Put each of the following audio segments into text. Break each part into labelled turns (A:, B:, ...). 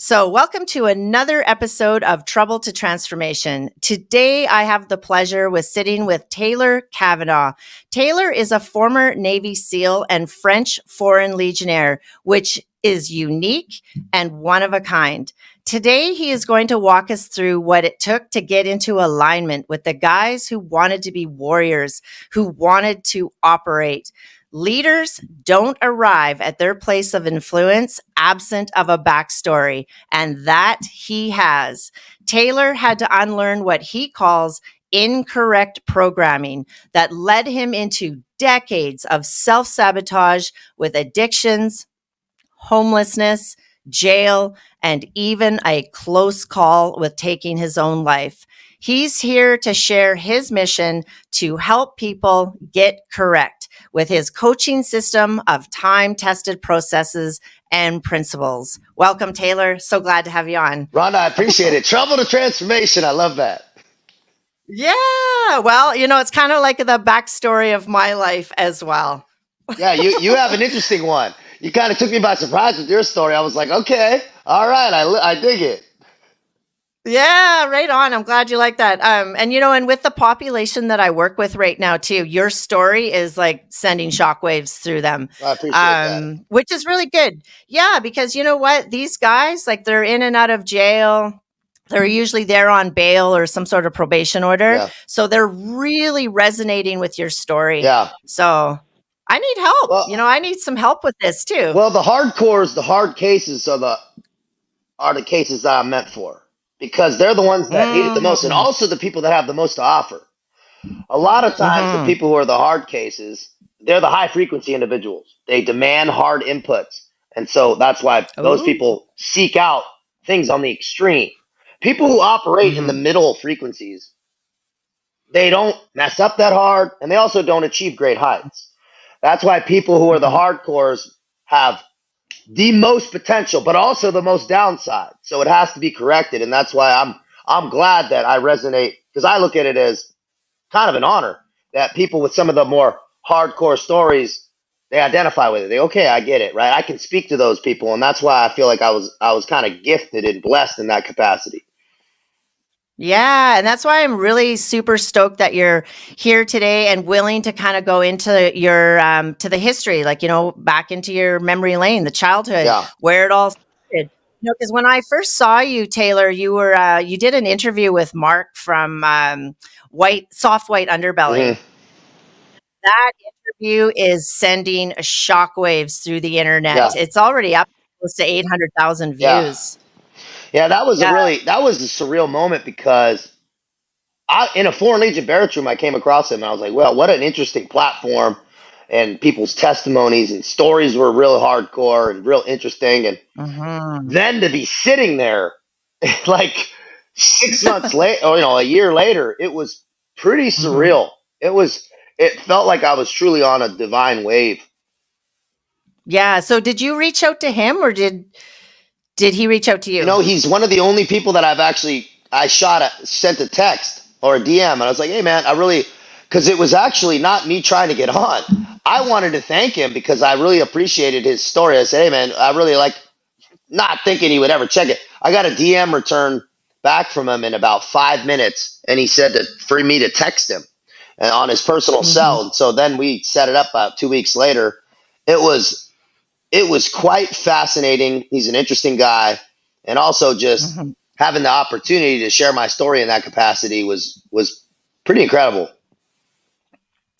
A: So, welcome to another episode of Trouble to Transformation. Today, I have the pleasure with sitting with Taylor Cavanaugh. Taylor is a former Navy SEAL and French Foreign Legionnaire, which is unique and one of a kind. Today, he is going to walk us through what it took to get into alignment with the guys who wanted to be warriors, who wanted to operate. Leaders don't arrive at their place of influence absent of a backstory, and that he has. Taylor had to unlearn what he calls incorrect programming that led him into decades of self-sabotage with addictions, homelessness, jail, and even a close call with taking his own life. He's here to share his mission to help people get correct with his coaching system of time-tested processes and principles. Welcome, Taylor. So glad to have you on.
B: Rhonda, I appreciate it. Trouble to transformation. I love that.
A: Yeah, well, it's kind of like the backstory of my life as well.
B: Yeah, you have an interesting one. You kind of took me by surprise with your story. I was like, okay, all right, I dig it.
A: Yeah, right on. I'm glad you like that. And with the population that I work with right now too, your story is like sending shockwaves through them,
B: I appreciate that.
A: which is really good. Yeah, because you know what? These guys, like they're in and out of jail. They're usually there on bail or some sort of probation order.
B: Yeah,
A: So they're really resonating with your story.
B: yeah.
A: So I need help.
B: Well,
A: I need some help with this too.
B: well, the hardcores, the hard cases are the cases that I'm meant for because they're the ones that need it the most, and
A: Mm,
B: also the people that have the most to offer. A lot of times, the
A: hmm
B: people who are the hard cases, they're the high frequency individuals. They demand hard inputs. And so that's why those
A: Oh.
B: people seek out things on the extreme. People who operate in the
A: hmm
B: middle frequencies, they don't mess up that hard and they also don't achieve great heights. That's why people who are the
A: hmm
B: hardcores have the most potential, but also the most downside. So it has to be corrected. And that's why I'm glad that I resonate because I look at it as kind of an honor that people with some of the more hardcore stories they identify with it. They okay, I get it, right? I can speak to those people, and that's why I feel like I was kind of gifted and blessed in that capacity.
A: Yeah, and that's why I'm really super stoked that you're here today and willing to kind of go into your to the history, like back into your memory lane, the childhood,
B: Yeah.
A: where it all started. Because when I first saw you, Taylor, you did an interview with Mark from White Underbelly.
B: Hmm.
A: That interview is sending shockwaves through the internet.
B: Yeah.
A: It's already up close to 800,000
B: Yeah.
A: views.
B: Yeah.
A: Yeah.
B: That was a surreal moment because in a Foreign Legion barracks room, I came across him and I was like, well, what an interesting platform. And people's testimonies and stories were real hardcore and real interesting. And
A: hmm
B: then to be sitting there like 6 months later, or a year later, it was pretty
A: hmm
B: surreal. It felt like I was truly on a divine wave.
A: Yeah. So did you reach out to him or did he reach out to you?
B: He's one of the only people that sent a text or a DM, and I was like, hey man, because it was actually not me trying to get on. I wanted to thank him because I really appreciated his story. I said, hey man, I really like, not thinking he would ever check it. I got a DM return back from him in about 5 minutes, and he said for me to text him on his personal
A: hmm
B: cell. And so then we set it up about 2 weeks later. It was it was quite fascinating. He's an interesting guy, and also just
A: hmm
B: having the opportunity to share my story in that capacity was pretty incredible.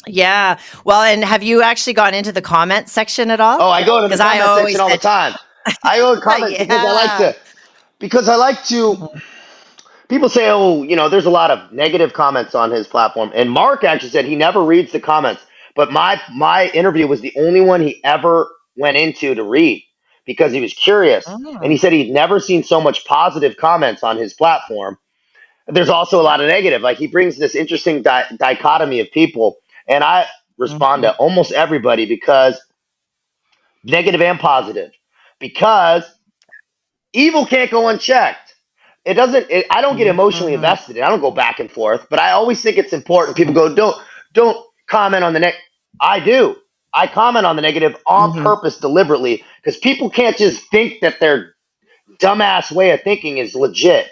A: Yeah. Well, and have you actually gone into the comment section at all?
B: Oh, I go to the
A: Because I
B: comment section
A: always
B: all the
A: said,
B: time. I go to comment
A: yeah.
B: because I like to.
A: Mhm.
B: People say, oh, there's a lot of negative comments on his platform. And Mark actually said he never reads the comments. But my interview was the only one he ever went into to read because he was curious. And
A: Oh.
B: he said he'd never seen so much positive comments on his platform. There's also a lot of negative. Like he brings this interesting dichotomy of people. And I respond
A: hmm
B: to almost everybody because negative and positive. Because evil can't go unchecked. I don't get emotionally
A: hmm
B: invested in it. I don't go back and forth, but I always think it's important. People go, don't comment on the next. I do. I comment on the negative on
A: hmm
B: purpose deliberately because people can't just think that they're dumbass way of thinking is legit.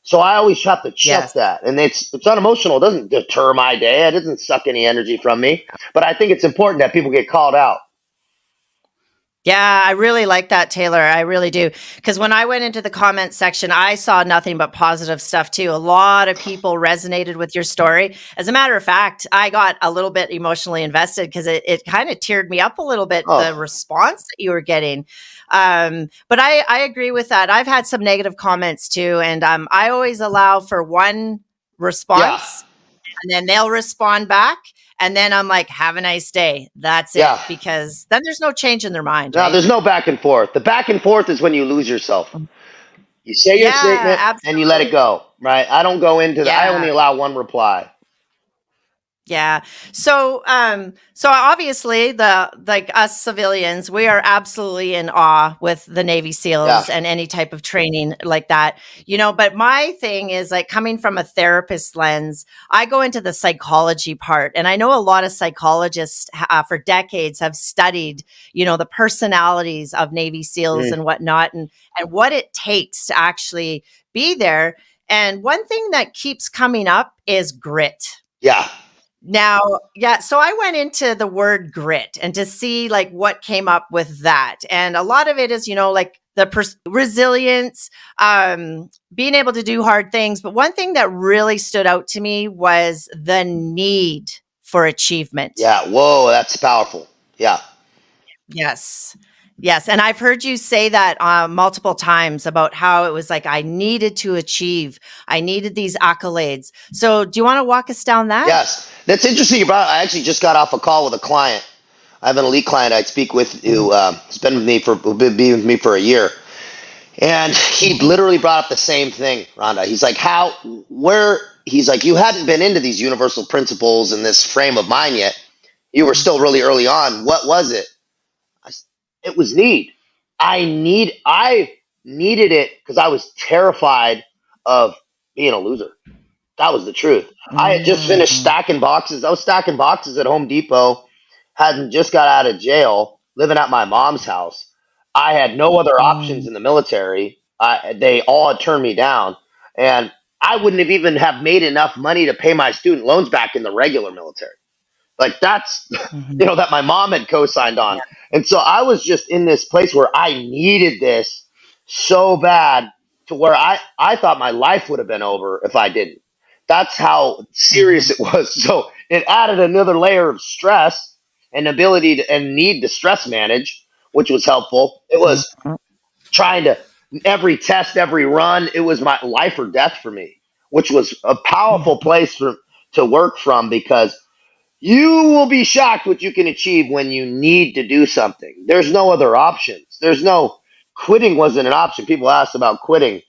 B: So I always have to check
A: Yes.
B: that. And it's unemotional. It doesn't deter my day. It doesn't suck any energy from me. But I think it's important that people get called out.
A: Yeah, I really like that, Taylor. I really do. Because when I went into the comment section, I saw nothing but positive stuff too. A lot of people resonated with your story. As a matter of fact, I got a little bit emotionally invested because it kind of teared me up a little bit, the
B: Oh,
A: response that you were getting. But I agree with that. I've had some negative comments too. And I always allow for one
B: yeah.
A: response and then they'll respond back. And then I'm like, have a nice day. That's it.
B: Yeah.
A: Because then there's no change in their mind,
B: Now,
A: right?
B: there's no back and forth. The back and forth is when you lose yourself. You say your
A: Yeah,
B: statement and you let it
A: absolutely.
B: go, right? I don't go into I
A: Yeah.
B: only allow one reply.
A: Yeah. So obviously the like us civilians, we are absolutely in awe with the Navy
B: Yeah.
A: SEALs and any type of training like that. But my thing is like coming from a therapist lens, I go into the psychology part and I know a lot of psychologists for decades have studied, the personalities of Navy SEALs
B: Mm,
A: and whatnot and what it takes to actually be there. And one thing that keeps coming up is grit.
B: yeah.
A: Now, yeah, so I went into the word grit and to see like what came up with that. And a lot of it is, like the resilience, being able to do hard things. But one thing that really stood out to me was the need for achievement.
B: Yeah. Whoa, that's powerful. Yeah.
A: Yes. Yes. And I've heard you say that multiple times about how it was like, I needed to achieve, I needed these accolades. So do you want to walk us down that?
B: Yes. That's interesting. I actually just got off a call with a client. I have an elite client I speak with
A: Mhm,
B: who has been with me with me for a year. And he
A: mhm,
B: literally brought up the same thing, Rhonda. He's like, he's like, you hadn't been into these universal principles in this frame of mind yet. You were still really early on. What was it? It was need. I needed it because I was terrified of being a loser. That was the truth. I had just finished
A: mhm,
B: stacking boxes. I was stacking boxes at Home Depot, hadn't just got out of jail, living at my mom's house. I had no other options
A: mhm,
B: in the military. They all had turned me down, and I wouldn't have even have made enough money to pay my student loans back in the regular military. Like that's
A: mhm.
B: that my mom had co-signed on.
A: Yeah.
B: And so I was just in this place where I needed this so bad to where I thought my life would have been over if I didn't. That's how serious
A: Mhm,
B: it was. So it added another layer of stress and ability to and need to stress manage, which was helpful. It was
A: mhm,
B: trying to every test, every run, it was my life or death for me, which was a powerful
A: mhm.
B: place to work from because you will be shocked what you can achieve when you need to do something. There's no other options. There's no quitting wasn't an option. People ask about quitting.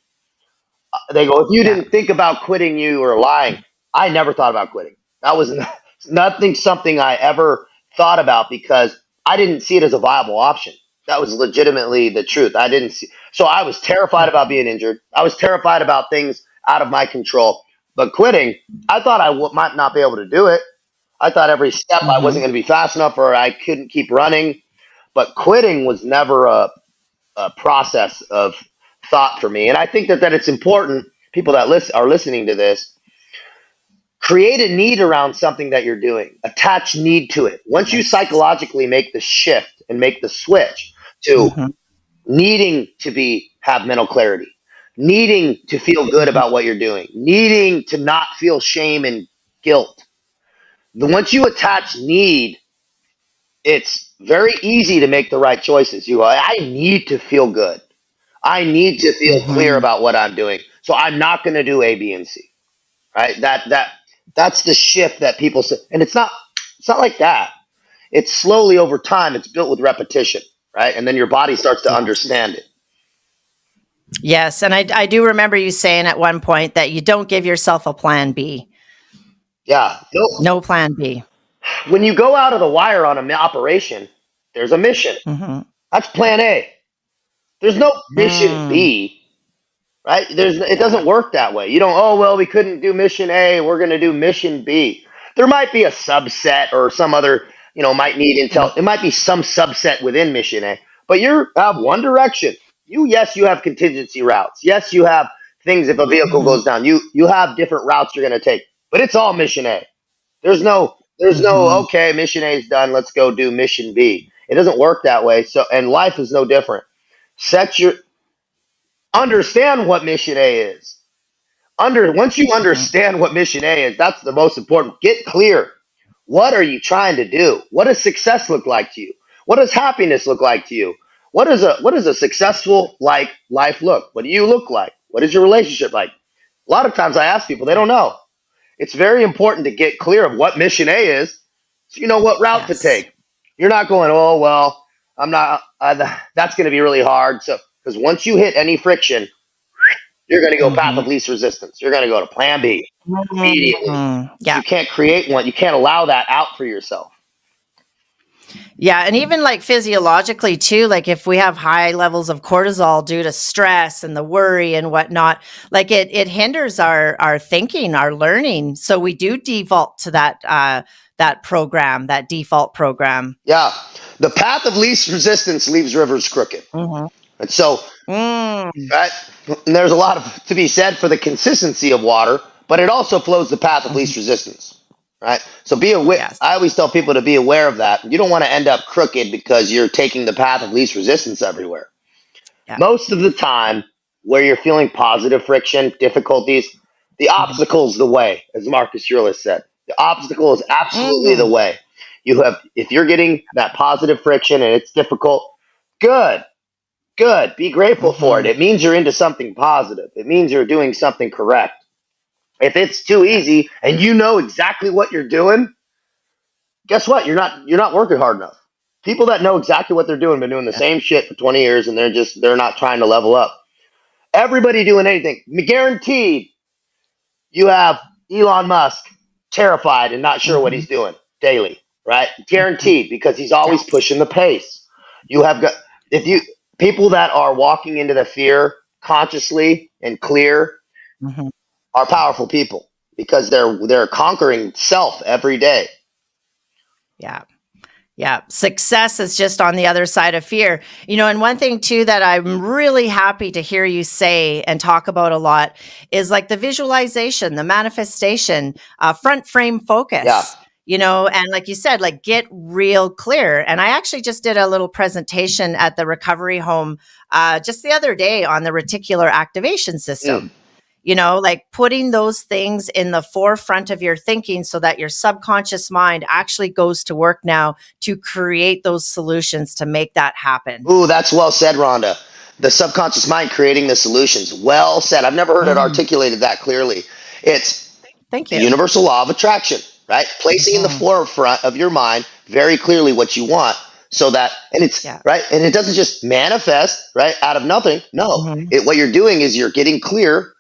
B: They go, if you
A: Yeah.
B: didn't think about quitting, you were lying. I never thought about quitting. That was nothing something I ever thought about because I didn't see it as a viable option. That was legitimately the truth. I didn't see. So I was terrified about being injured. I was terrified about things out of my control. But quitting, I thought might not be able to do it. I thought every step I wasn't
A: Mhm.
B: going to be fast enough or I couldn't keep running. But quitting was never a process of thought for me. And I think that it's important, people that are listening to this, create a need around something that you're doing, attach need to it. Once you
A: Yes.
B: psychologically make the shift and make the switch to
A: Mhm,
B: needing to have mental clarity, needing to feel good
A: mhm.
B: about what you're doing, needing to not feel shame and guilt. Once you attach need, it's very easy to make the right choices. I need to feel good. I need to feel clear
A: Mhm.
B: about what I'm doing. So I'm not going to do A, B, and C. Right? That's the shift that people say, and it's not like that. It's slowly over time. It's built with repetition, right? And then your body starts to
A: Yes.
B: understand it.
A: Yes, and I do remember you saying at one point that you don't give yourself a plan B.
B: Yeah.
A: No plan B.
B: When you go out of the wire on an operation, there's a mission.
A: Mhm.
B: That's plan A. There's no mission
A: Mm.
B: B. Right? It
A: Yeah.
B: doesn't work that way. You don't, oh, well, we couldn't do mission A, we're going to do mission B. There might be a subset or some other, might need
A: Mm.
B: intel. It might be some subset within mission A, but you have one direction. you have contingency routes. Yes, you have things if a vehicle
A: Mhm.
B: goes down. You have different routes you're going to take, but it's all mission A. There's no
A: Mhm.
B: okay, mission A is done, let's go do mission B. It doesn't work that way. So and life is no different. Set your understand what mission A is. Once you
A: Mhm.
B: understand what mission A is, that's the most important. Get clear. What are you trying to do? What does success look like to you? What does happiness look like to you? What does a successful like life look? What do you look like? What is your relationship like? A lot of times I ask people, they
A: Yeah.
B: don't know. It's very important to get clear of what mission A is, so you know what route to
A: Yes.
B: take. You're not going, oh well, I'm not. That's going to be really hard. So because once you hit any friction, you're going to go path
A: Mhm.
B: of least resistance. You're going to go to plan B immediately because
A: Yeah.
B: you can't create one. You can't allow that out for yourself.
A: Yeah, and even like physiologically too, like if we have high levels of cortisol due to stress and the worry and whatnot, like it hinders our thinking, our learning. So we do default to that program, that default program.
B: Yeah, the path of least resistance leaves rivers crooked,
A: Mhm.
B: and so
A: Mm.
B: right, and there's a lot of to be said for the consistency of water, but it also flows the path of
A: Mhm.
B: least resistance. Right, so be aware.
A: Yes.
B: I always tell people to be aware of that. You don't want to end up crooked because you're taking the path of least resistance everywhere.
A: Yeah.
B: Most of the time, where you're feeling positive friction, difficulties, the
A: Mhm.
B: obstacle's the way, as Marcus Aurelius said. The obstacle is absolutely the
A: Mm.
B: way. If you're getting that positive friction and it's difficult, good, good. Be grateful for it.
A: Mhm.
B: It means you're into something positive. It means you're doing something correct. If it's too
A: Yeah.
B: easy and you know exactly what you're doing, guess what? You're not working hard enough. People that know exactly what they're doing, been doing the
A: Yeah.
B: same shit for 20 years, and they're not trying to level up. Everybody doing anything. Guaranteed you have Elon Musk terrified and not sure what
A: Mhm.
B: he's doing daily, right?
A: Mhm.
B: Guaranteed because he's always
A: Yes.
B: pushing the pace. You have got if you
A: Yeah.
B: people that are walking into the fear consciously and clear
A: Mhm.
B: are powerful people because they're conquering self every day.
A: Yeah. Yeah, success is just on the other side of fear. And one thing too that I'm really happy to hear you say and talk about a lot is like the visualization, the manifestation, front frame
B: Yeah.
A: focus. And like you said, like get real clear. And I actually just did a little presentation at the recovery home just the other day on the reticular activation
B: Mm.
A: system. Like putting those things in the forefront of your thinking so that your subconscious mind actually goes to work now to create those solutions to make that happen.
B: Ooh, that's well said, Rhonda. The subconscious mind creating the solutions. Well said. I've never heard it
A: Mhm.
B: articulated that clearly. It's
A: Thank
B: the
A: you.
B: universal law of attraction, right? Placing in the
A: Mhm.
B: forefront of your mind very clearly what you want so that, and it's
A: Yeah.
B: right, and it doesn't just manifest, right, out of nothing. No,
A: Mhm.
B: what you're doing is you're getting clear,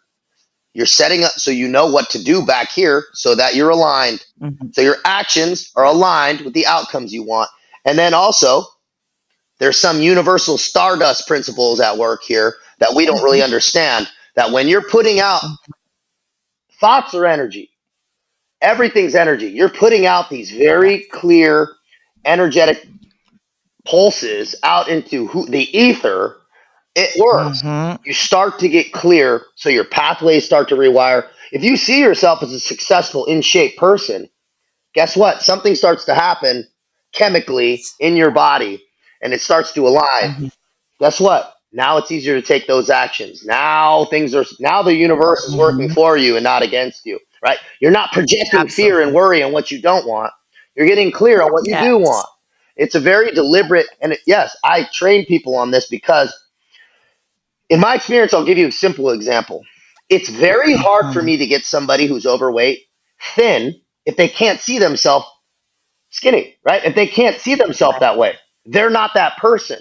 B: you're setting up so you know what to do back here so that you're aligned.
A: Mhm.
B: So your actions are
A: Yeah.
B: aligned with the outcomes you want. And then also, there's some universal stardust principles at work here that we don't really
A: Mhm.
B: understand. That when you're putting out
A: Mhm.
B: thoughts are energy, everything's energy. You're putting out these very
A: Yes.
B: clear, energetic pulses out into the ether. It works.
A: Mhm.
B: You start to get clear, so your pathways start to rewire. If you see yourself as a successful, in shape person, guess what? Something starts to happen chemically in your body, and it starts to align.
A: Mhm.
B: Guess what? Now it's easier to take those actions. Now the universe is working
A: Mhm.
B: for you and not against you, right? You're not projecting fear and
A: Absolutely.
B: worry on what you don't want. You're getting clear on what you do
A: Yes.
B: want. It's a very deliberate yes, I train people on this because in my experience, I'll give you a simple example. It's very hard for
A: Mhm.
B: me to get somebody who's overweight thin if they can't see themselves skinny, right? If they can't see themselves that way, they're not that person.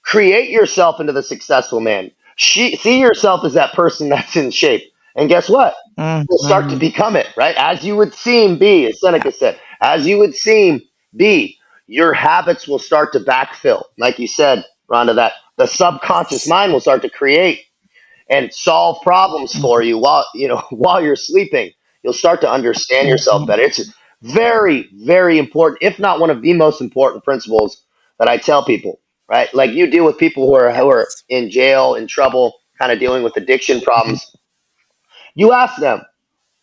B: Create yourself into the successful man. See yourself as that person that's in shape. And guess what? You'll start to
A: Mhm.
B: become it, right? As you would seem be, as
A: Yeah.
B: Seneca said, as you would seem be, your habits will start to backfill. Like you said, Rhonda, that the subconscious
A: Yes.
B: mind will start to create and solve problems for
A: Mhm.
B: you while you're sleeping. You'll start to understand yourself
A: Mhm.
B: better. It's very, very important, if not one of the most important principles that I tell people. right? Like you deal with people who are
A: Yes.
B: in jail, in trouble, kind of dealing with addiction problems. You ask them,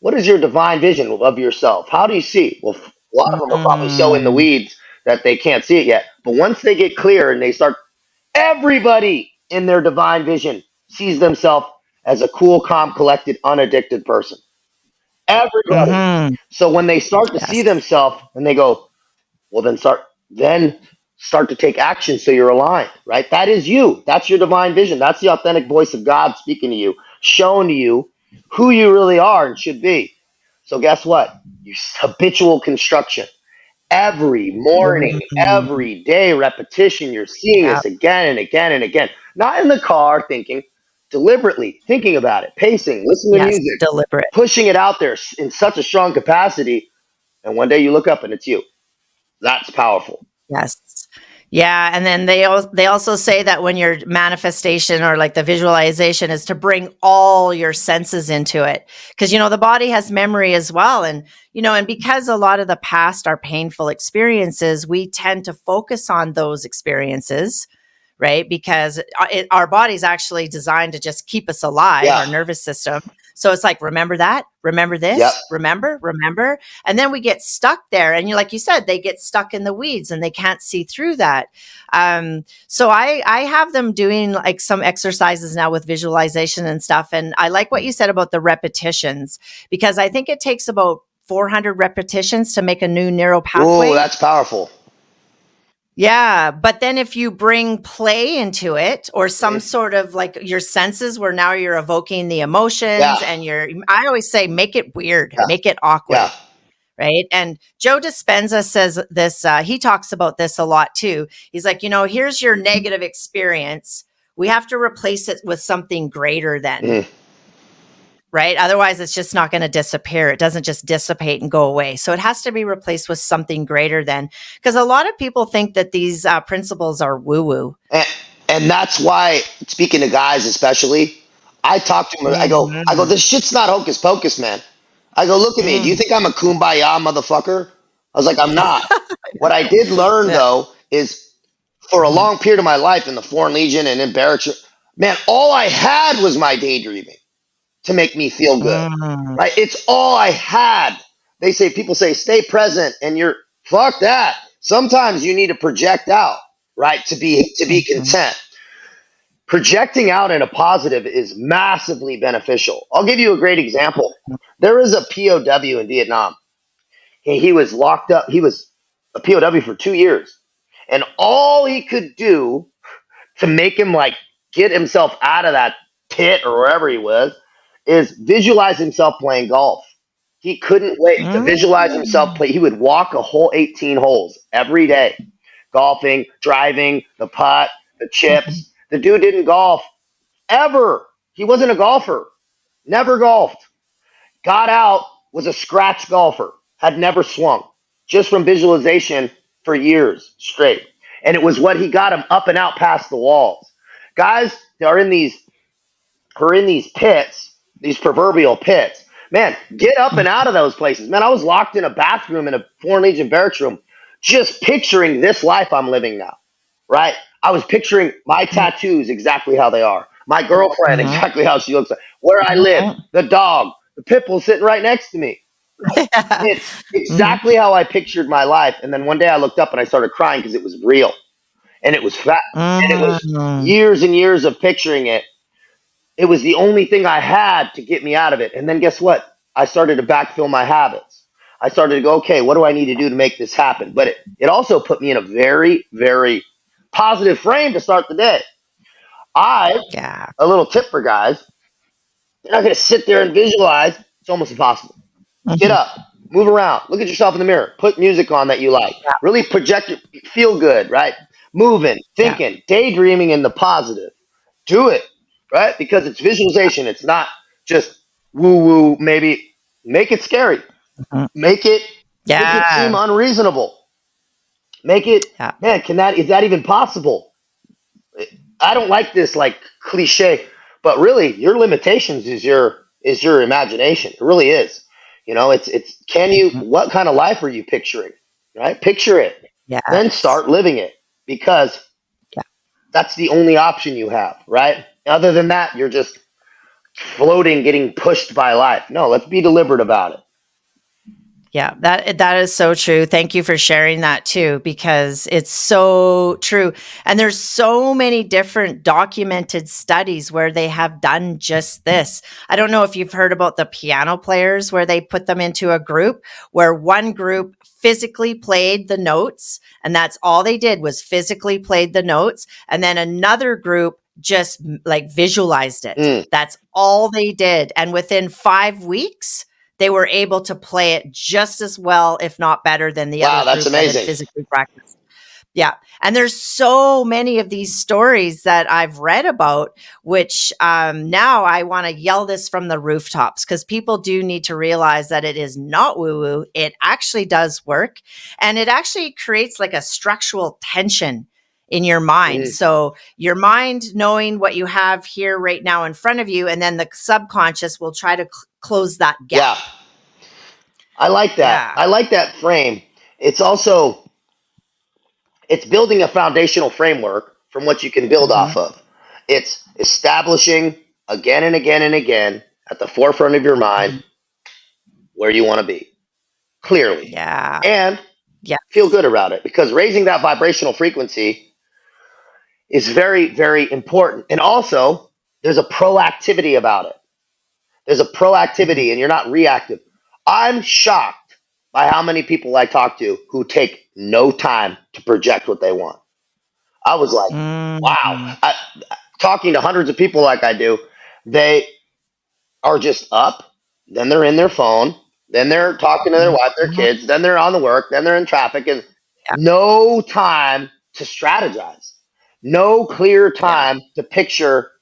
B: what is your divine vision of yourself? How do you see? Well, a lot of them are probably so in the
A: Mm,
B: weeds that they can't see it yet. But once they get clear and they start, everybody in their divine vision sees themselves as a cool, calm, collected, unaddicted person. Everybody.
A: mm-hmm.
B: So when they start to see
A: Yes.
B: themselves and they go, well, then start to take action so you're aligned, right? That is you. That's your divine vision. That's the authentic voice of God speaking to you, showing to you who you really are and should be. So guess what? You habitual construction. Every morning,
A: Mm,
B: every day, repetition, you're seeing
A: yeah.
B: this again and again and again. Not in the car thinking, deliberately thinking about it, pacing, listening to
A: Yes.
B: music,
A: Deliberate.
B: pushing it out there in such a strong capacity. And one day you look up and it's you. That's powerful.
A: Yes. Yeah, and then they also say that when your manifestation or like the visualization is to bring all your senses into it, because the body has memory as well, and and because a lot of the past are painful experiences, we tend to focus on those experiences, right? Because our body's actually designed to just keep us alive,
B: Yeah.
A: our nervous system. So it's like, remember that, remember
B: Yep.
A: this, remember. And then we get stuck there. And like you said, they get stuck in the weeds and they can't see through that. So I have them doing like some exercises now with visualization and stuff. And I like what you said about the repetitions, because I think it takes about 400 repetitions to make a new neural
B: Ooh,
A: pathway.
B: that's powerful.
A: Yeah, but then if you bring play into it or some
B: Mhm.
A: sort of like your senses where now you're evoking the emotions
B: Yeah.
A: and I always say make it weird,
B: Yeah.
A: make it
B: Yeah.
A: awkward, right? And Joe Dispenza says this, he talks about this a lot too. He's like, here's your negative experience. We have to replace it with something greater than,
B: Mhm.
A: right? Otherwise, it's just not going to disappear. It doesn't just dissipate and go away. So it has to be replaced with something greater than, because a lot of people think that these principles are woo woo.
B: And, and that's why, speaking to guys especially, I talk to them. I go,
A: Mm-hmm.
B: this shit's not hocus pocus, man. I go, look at me. Do you
A: Mm.
B: think I'm a kumbaya motherfucker? I was like, I'm not. What I did learn
A: Yeah.
B: though is for a
A: Mhm.
B: long period of my life in the Foreign Legion and in barracks, man, all I had was my daydreaming to make me feel good.
A: Mm.
B: Right? It's all I had. People say stay present and you're fuck that. Sometimes you need to project out, right? To be
A: Mhm.
B: content. Projecting out in a positive is massively beneficial. I'll give you a great example. There is a POW in Vietnam. He was locked up. He was a POW for 2 years. And all he could do to make him like get himself out of that pit or wherever he was is visualize himself playing golf. He couldn't wait to visualize himself
A: Mm.
B: play. He would walk a whole 18 holes every day, golfing, driving, the putt, the
A: Mhm.
B: chips. The dude didn't golf ever. He wasn't a golfer, never golfed. Got out, was a scratch golfer, had never swung, just from visualization for years straight. And it was what he got him up and out past the walls. Guys are in these pits, these proverbial pits. Man, get up and out of those places. Man, I was locked in a bathroom in a Foreign Legion barracks room, just picturing this life I'm living now, right? I was picturing my tattoos exactly how they are, my girlfriend
A: Mhm.
B: exactly how she looks like, where I live,
A: Mhm.
B: the dog, the pit bull sitting right next to me.
A: Yeah.
B: It's
A: Mhm.
B: exactly how I pictured my life. And then one day I looked up and I started crying because it was real and it was fat and it was
A: Mm.
B: years and years of picturing it. It was the only thing I had to get me out of it. And then guess what? I started to backfill my habits. I started to go, okay, what do I need to do to make this happen? But it also put me in a very, very positive frame to start the day.
A: Yeah.
B: A little tip for guys, you're not going to sit there and visualize. It's almost impossible. Get
A: Mhm.
B: up, move around, look at yourself in the mirror, put music on that you like,
A: Yeah.
B: really project your, feel good, right? Moving,
A: Yeah.
B: thinking, daydreaming in the positive. Do it, right? Because it's visualization. It's not just woo woo. Maybe make it scary.
A: Mhm.
B: Make it seem
A: Yeah.
B: unreasonable. Make it,
A: Yeah.
B: man. Is that even possible? I don't like this like cliche, but really your limitations is your imagination. It really is. It's can you
A: Mhm.
B: what kind of life are you picturing? Right? Picture it. Then
A: Yes.
B: start living it because
A: Yeah.
B: That's the only option you have, right? Other than that, you're just floating, getting pushed by life. No, let's be deliberate about it.
A: Yeah, that is so true. Thank you for sharing that too, because it's so true. And there's so many different documented studies where they have done just this. I don't know if you've heard about the piano players where they put them into a group where one group physically played the notes, and that's all they did was physically played the notes, and then another group just like visualized it.
B: Mm.
A: That's all they did. And within 5 weeks, they were able to play it just as well, if not better, than the
B: Wow,
A: other
B: that's
A: group that had
B: amazing.
A: physically practiced. Yeah. And there's so many of these stories that I've read about, which now I want to yell this from the rooftops because people do need to realize that it is not woo woo. It actually does work. And it actually creates like a structural tension in your mind.
B: Mm.
A: So your mind knowing what you have here right now in front of you, and then the subconscious will try to close that gap.
B: Yeah, I like that.
A: Yeah.
B: I like that frame. It's also it's building a foundational framework from what you can build off
A: Mhm.
B: of. It's establishing again and again and again at the forefront of your mind
A: Mhm.
B: where you want to be clearly
A: Yeah.
B: and
A: Yes.
B: feel good about it because raising that vibrational frequency is very, very important. And also, there's a proactivity about it. There's a
A: Mhm.
B: proactivity and you're not reactive. I'm shocked by how many people I talk to who take no time to project what they want. I was like, wow.
A: Mm.
B: Talking to hundreds of people like I do, they are just up, then they're in their phone, then they're talking to their wife, their
A: Mhm.
B: kids, then they're on the work, then they're in traffic, and
A: Yeah.
B: no time to strategize, no clear
A: Yeah.
B: time to picture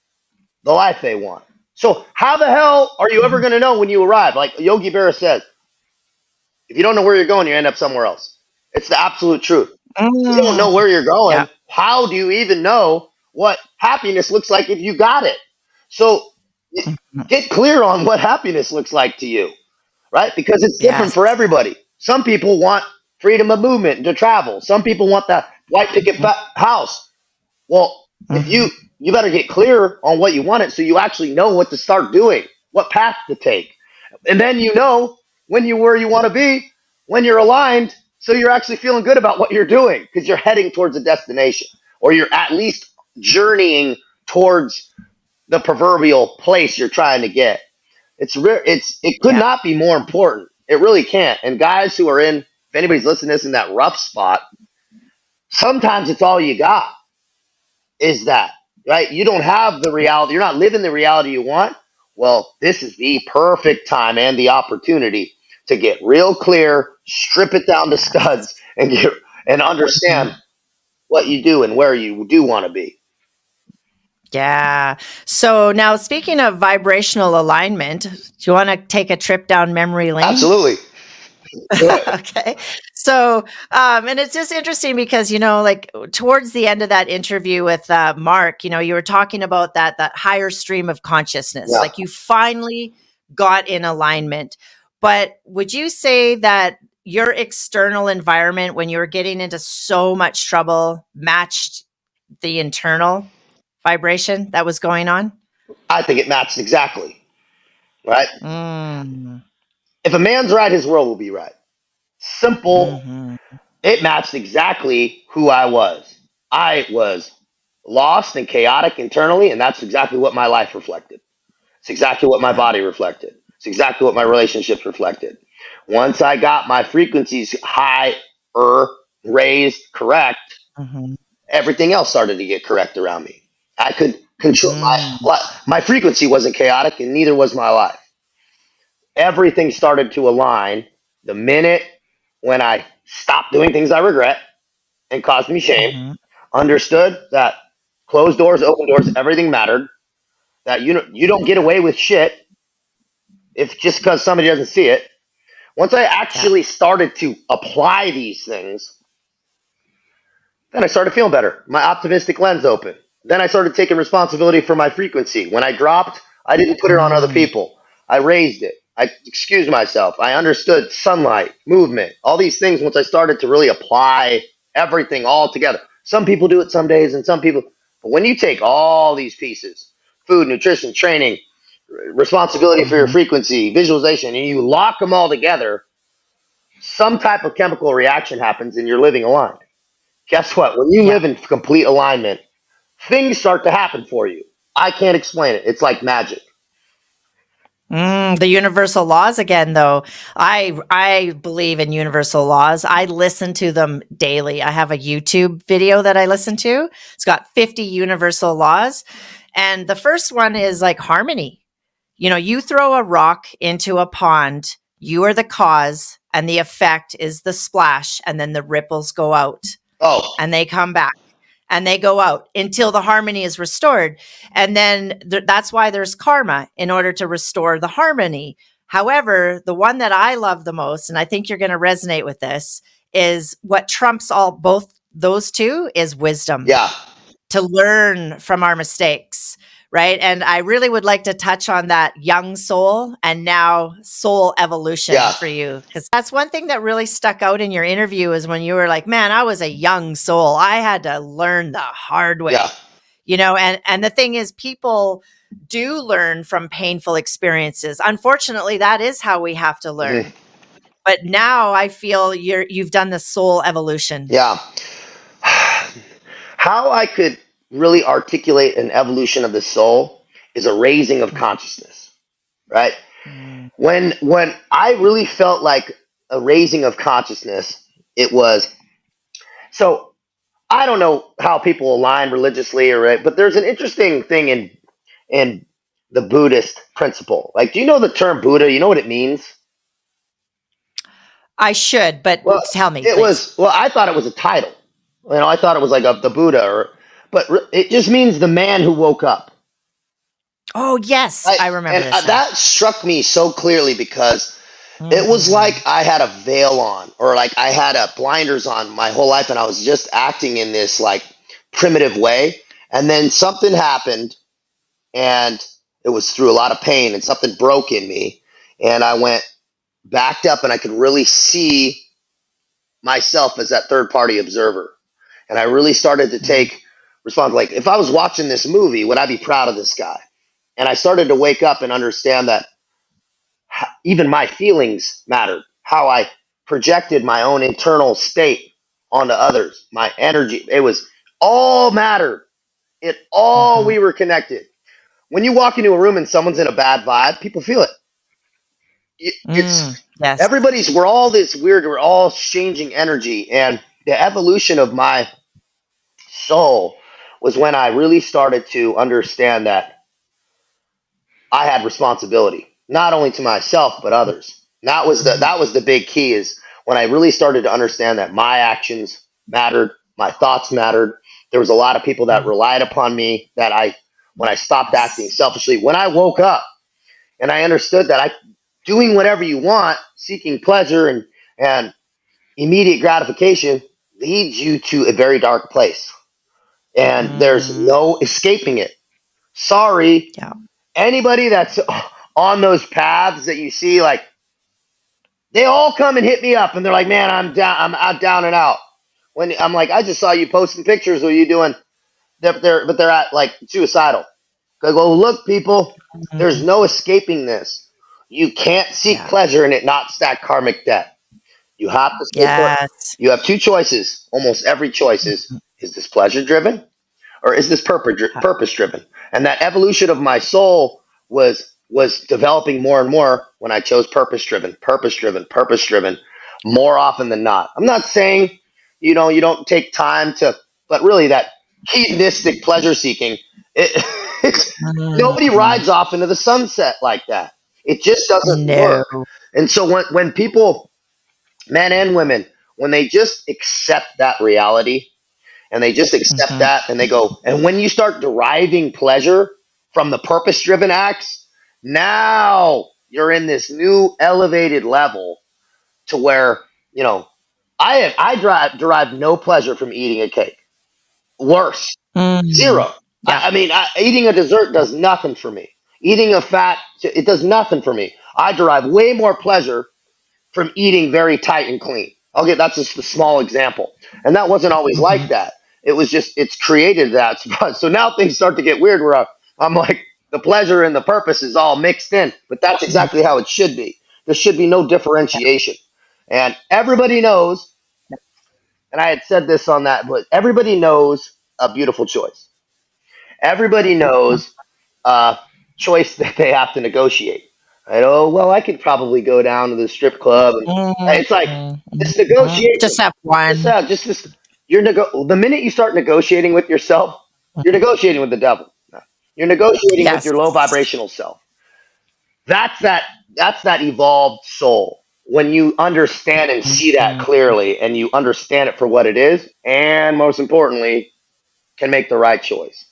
B: the life they want. So, how the hell are you ever
A: Mhm.
B: going to know when you arrive? Like Yogi Berra says, if you don't know where you're going, you end up somewhere else. It's the absolute truth. You don't know
A: Mm.
B: where you're
A: Yeah.
B: going. How do you even know what happiness looks like if you got it? So,
A: Mhm.
B: get clear on what happiness looks like to you, right? Because it's different
A: Yes.
B: for everybody. Some people want freedom of movement and to travel. Some people want that white picket
A: Mhm.
B: house. Well, if
A: Mhm.
B: you better get clear on what you want it so you actually know what to start doing, what path to take. And then you know when you where you want to be, when you're aligned, so you're actually feeling good about what you're doing because you're heading towards a destination or you're at least journeying towards the proverbial place you're trying to get. It could
A: Yeah.
B: not be more important. It really can't. And guys who are in, if anybody's listening to this in that rough spot, sometimes it's all you got is that, right? You don't have the reality. You're not living the reality you want. Well, this is the perfect time and the opportunity to get real clear, strip it down to
A: Yes.
B: studs, and understand
A: Mhm.
B: what you do and where you do want to be.
A: Yeah. So now speaking of vibrational alignment, do you want to take a trip down memory lane?
B: Absolutely.
A: Okay. So, and it's just interesting because, like towards the end of that interview with Mark, you were talking about that higher stream of consciousness,
B: Yeah.
A: like you finally got in alignment. But would you say that your external environment, when you were getting into so much trouble, matched the internal vibration that was going on?
B: I think it matches exactly, right?
A: Mm.
B: If a man's right, his world will be right. Simple.
A: Hmm.
B: It matched exactly who I was. I was lost and chaotic internally, and that's exactly what my life reflected. It's exactly what my
A: Yeah.
B: body reflected. It's exactly what my relationships reflected. Once I got my frequencies higher, raised, correct,
A: Hmm.
B: everything else started to get correct around me. I could control
A: Mm.
B: my frequency wasn't chaotic, and neither was my life. Everything started to align the minute when I stopped doing things I regret and caused me shame,
A: Hmm.
B: understood that closed doors, open doors, everything mattered, that you don't get away with shit if just because somebody doesn't see it. Once I
A: Yeah.
B: actually started to apply these things, then I started feeling better. My optimistic lens opened. Then I started taking responsibility for my frequency. When I dropped, I didn't put it on other
A: Mm.
B: people. I raised it. I excused myself. I understood sunlight, movement, all these things once I started to really apply everything all together. Some people do it some days and some people, But when you take all these pieces, food, nutrition, training, responsibility for your
A: Mhm.
B: frequency, visualization, and you lock them all together, some type of chemical reaction happens and you're living aligned. Guess what? When you
A: Yeah.
B: live in complete alignment, things start to happen for you. I can't explain it. It's like magic.
A: The universal laws again, though. I believe in universal laws. I listen to them daily. I have a YouTube video that I listen to. It's got 50 universal laws, and the first one is like harmony. You know, you throw a rock into a pond, you are the cause, and the effect is the splash, and then the ripples go out
B: Oh,
A: and they come back and they go out until the harmony is restored. And then that's why there's karma, in order to restore the harmony. However, the one that I love the most, and I think you're going to resonate with this, is what trumps all both those two is wisdom,
B: yeah,
A: to learn from our mistakes, right? And I really would like to touch on that young soul and now soul evolution
B: yeah,
A: for you, because that's one thing that really stuck out in your interview, is when you were like, man, I was a young soul. I had to learn the hard
B: yeah.
A: way, you know, and the thing is, people do learn from painful experiences. Unfortunately, that is how we have to
B: Mhm.
A: learn. But now I feel you've done the soul evolution.
B: Yeah. How I could really articulate an evolution of the soul is a raising of consciousness, right?
A: Mm.
B: When I really felt like a raising of consciousness, it was so I don't know how people align religiously or right, but there's an interesting thing in the Buddhist principle. Like, do you know the term Buddha? You know what it means?
A: I should, but
B: Well,
A: tell me,
B: it
A: please.
B: was. Well, I thought it was a title. You know, I thought it was like the Buddha, or but it just means the man who woke up.
A: Oh, yes,
B: Right?
A: I remember
B: And
A: this now.
B: that struck me so clearly because it was
A: Mm,
B: like I had a veil on, or like I had a blinders on my whole life, and I was just acting in this like primitive way. And then something happened, and it was through a lot of pain, and something broke in me, and I went backed up, and I could really see myself as that third party observer. And I really started to
A: mm,
B: take responsibility. Like, if I was watching this movie, would I be proud of this guy? And I started to wake up and understand that even my feelings mattered. How I projected my own internal state onto others, my energy, it was all mattered. It all,
A: mhm,
B: we were connected. When you walk into a room and someone's in a bad vibe, people feel it. It's
A: yes.
B: everybody's. We're all this weird. We're all exchanging energy, and the evolution of my soul was when I really started to understand that I had responsibility, not only to myself but others. And
A: Mhm,
B: that was the big key, is when I really started to understand that my actions mattered, my thoughts mattered. There was a lot of people that
A: mhm.
B: relied upon me, that I when I stopped acting
A: Yes.
B: selfishly, when I woke up and I understood that I doing whatever you want, seeking pleasure and immediate gratification leads you to a very dark place. And there's
A: Mm,
B: no escaping it. Sorry,
A: yeah.
B: anybody that's on those paths that you see, like, they all come and hit me up and they're like, man, I'm out, down and out. When I'm like, I just saw you posting pictures of you doing, but they're at like suicidal. I go, look, people, there's
A: Mhm,
B: no escaping this. You can't seek
A: yeah.
B: pleasure and it not stack karmic debt. You have to stay put.
A: Yes.
B: You have two choices. Almost every choice
A: Mhm,
B: is this pleasure driven, or is this
A: yeah.
B: purpose driven? And that evolution of my soul was developing more and more when I chose purpose driven more often than not. I'm not saying, you don't take time to, but really that hedonistic pleasure seeking, it, it's, nobody
A: Mm,
B: rides off into the sunset like that. It just doesn't
A: no.
B: work. And so when people, men and women, when they just accept that reality, and they just accept
A: Mhm,
B: that, and they go, and when you start deriving pleasure from the purpose driven acts, now you're in this new elevated level to where, you know derive no pleasure from eating a cake. Worse,
A: mm,
B: zero.
A: yeah.
B: Eating a dessert does nothing for me. Eating a fat, it does nothing for me. I derive way more pleasure from eating very tight and clean. Okay, that's just a small example. And that wasn't always like
A: Mhm,
B: that. it was just, it's created that spot. So now things start to get weird where I'm like, the pleasure and the purpose is all mixed in, but that's exactly how it should be. There should be no differentiation. And everybody knows, and I had said this on that, but everybody knows a beautiful choice. Everybody knows a choice that they have to negotiate. Right? Oh, well, I could probably go down to the strip club. And it's like this negotiation.
A: Just have one.
B: Just this. The minute you start negotiating with yourself, you're negotiating with the devil. You're negotiating with
A: Yes.
B: your low vibrational self. That's that. That's that evolved soul. When you understand and see that clearly, and you understand it for what it is, and most importantly, can make the right choice.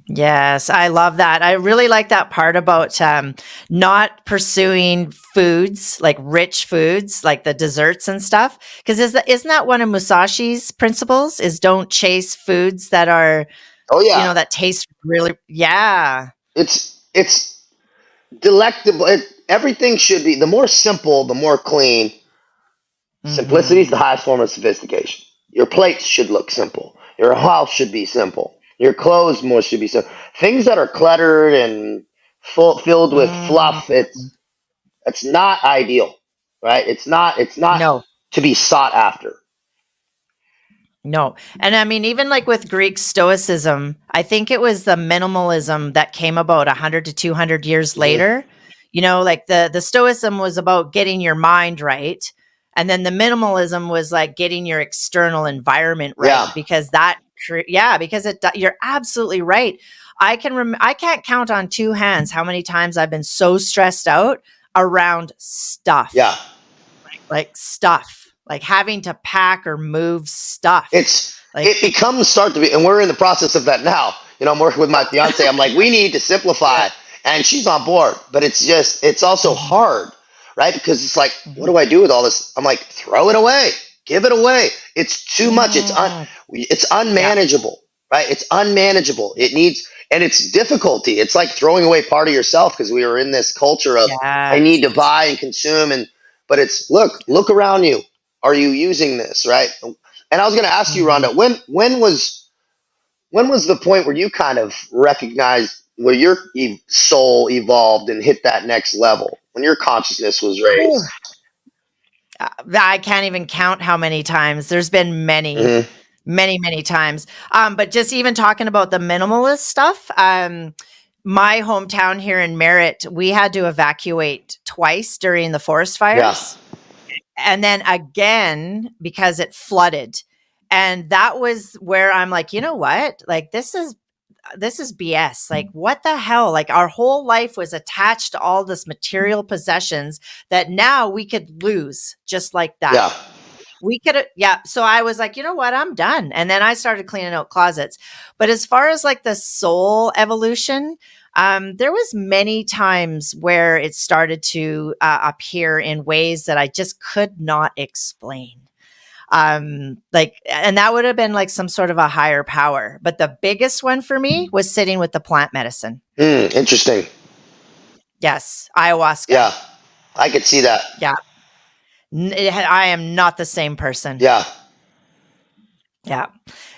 A: Yes, I love that. I really like that part about not pursuing foods like rich foods, like the desserts and stuff. Because isn't that one of Musashi's principles? Is don't chase foods that are,
B: Oh yeah,
A: that taste really. Yeah.
B: it's delectable. Everything should be, the more simple, the more clean. Simplicity is the
A: Hmm.
B: highest form of sophistication. Your plates should look simple. Your house should be simple. Your clothes more should be simple. Things that are cluttered and filled with fluff, it's not ideal, right? It's not
A: No.
B: to be sought after.
A: No. And I mean, even like with Greek Stoicism, I think it was the minimalism that came about 100 to 200 years
B: Mhm.
A: later. Like the Stoicism was about getting your mind right. And then the minimalism was like getting your external environment right
B: Yeah,
A: because because you're absolutely right. I can't count on two hands how many times I've been so stressed out around
B: yeah.
A: stuff, like having to pack or move stuff. Like,
B: It becomes start to be, and we're in the process of that now. I'm working with my fiance. I'm like, we need to
A: yeah.
B: simplify, and she's on board. But it's also
A: Mhm,
B: hard, right? Because it's like, what
A: mhm.
B: do I do with all this? I'm like, throw it away, give it away. It's too much.
A: Mm,
B: It's
A: yeah.
B: unmanageable, right? It's unmanageable. It needs, and it's difficulty. It's like throwing away part of yourself because we are in this culture of I need to
A: Yes.
B: buy and consume, but it's look around you. Are you using this, right? And I was going to ask you,
A: Mhm.
B: Rhonda, when was the point where you kind of recognized where your soul evolved and hit that next level when your consciousness was raised?
A: Ooh. I can't even count how many times. There's been many,
B: Hmm.
A: many, many times. But just even talking about the minimalist stuff, my hometown here in Merritt, we had to evacuate twice during the forest
B: Yeah,
A: fires. And then again because it flooded. And that was where I'm like, you know what? Like this is BS. Like what the hell? Like our whole life was attached to all this material possessions that now we could lose just like that.
B: yeah.
A: We could yeah. So I was like, you know what? I'm done. And then I started cleaning out closets. But as far as like the soul evolution, there was many times where it started to appear in ways that I just could not explain. Like, and that would have been like some sort of a higher power. But the biggest one for me was sitting with the plant medicine.
B: Interesting.
A: Yes, ayahuasca.
B: Yeah, I could see that.
A: Yeah, I am not the same person.
B: Yeah.
A: Yeah.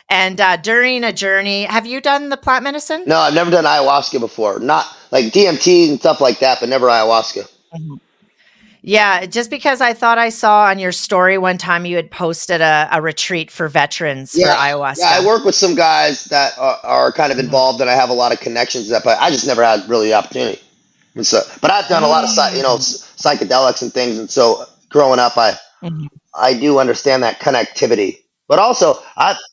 A: And during a journey, have you done the plant medicine?
B: No, I've never done ayahuasca before. Not like DMT and stuff like that, but never ayahuasca.
A: Mhm. Yeah, just because I thought I saw on your story one time you had posted a retreat for veterans for
B: Yeah, yeah. I
A: ayahuasca.
B: work with some guys that are kind of
A: Mhm.
B: involved, and I have a lot of connections. That, but I just never had really the opportunity. And so, but I've done a lot of
A: Mm.
B: psychedelics and things, and so growing up,
A: Mhm.
B: I do understand that connectivity. But also,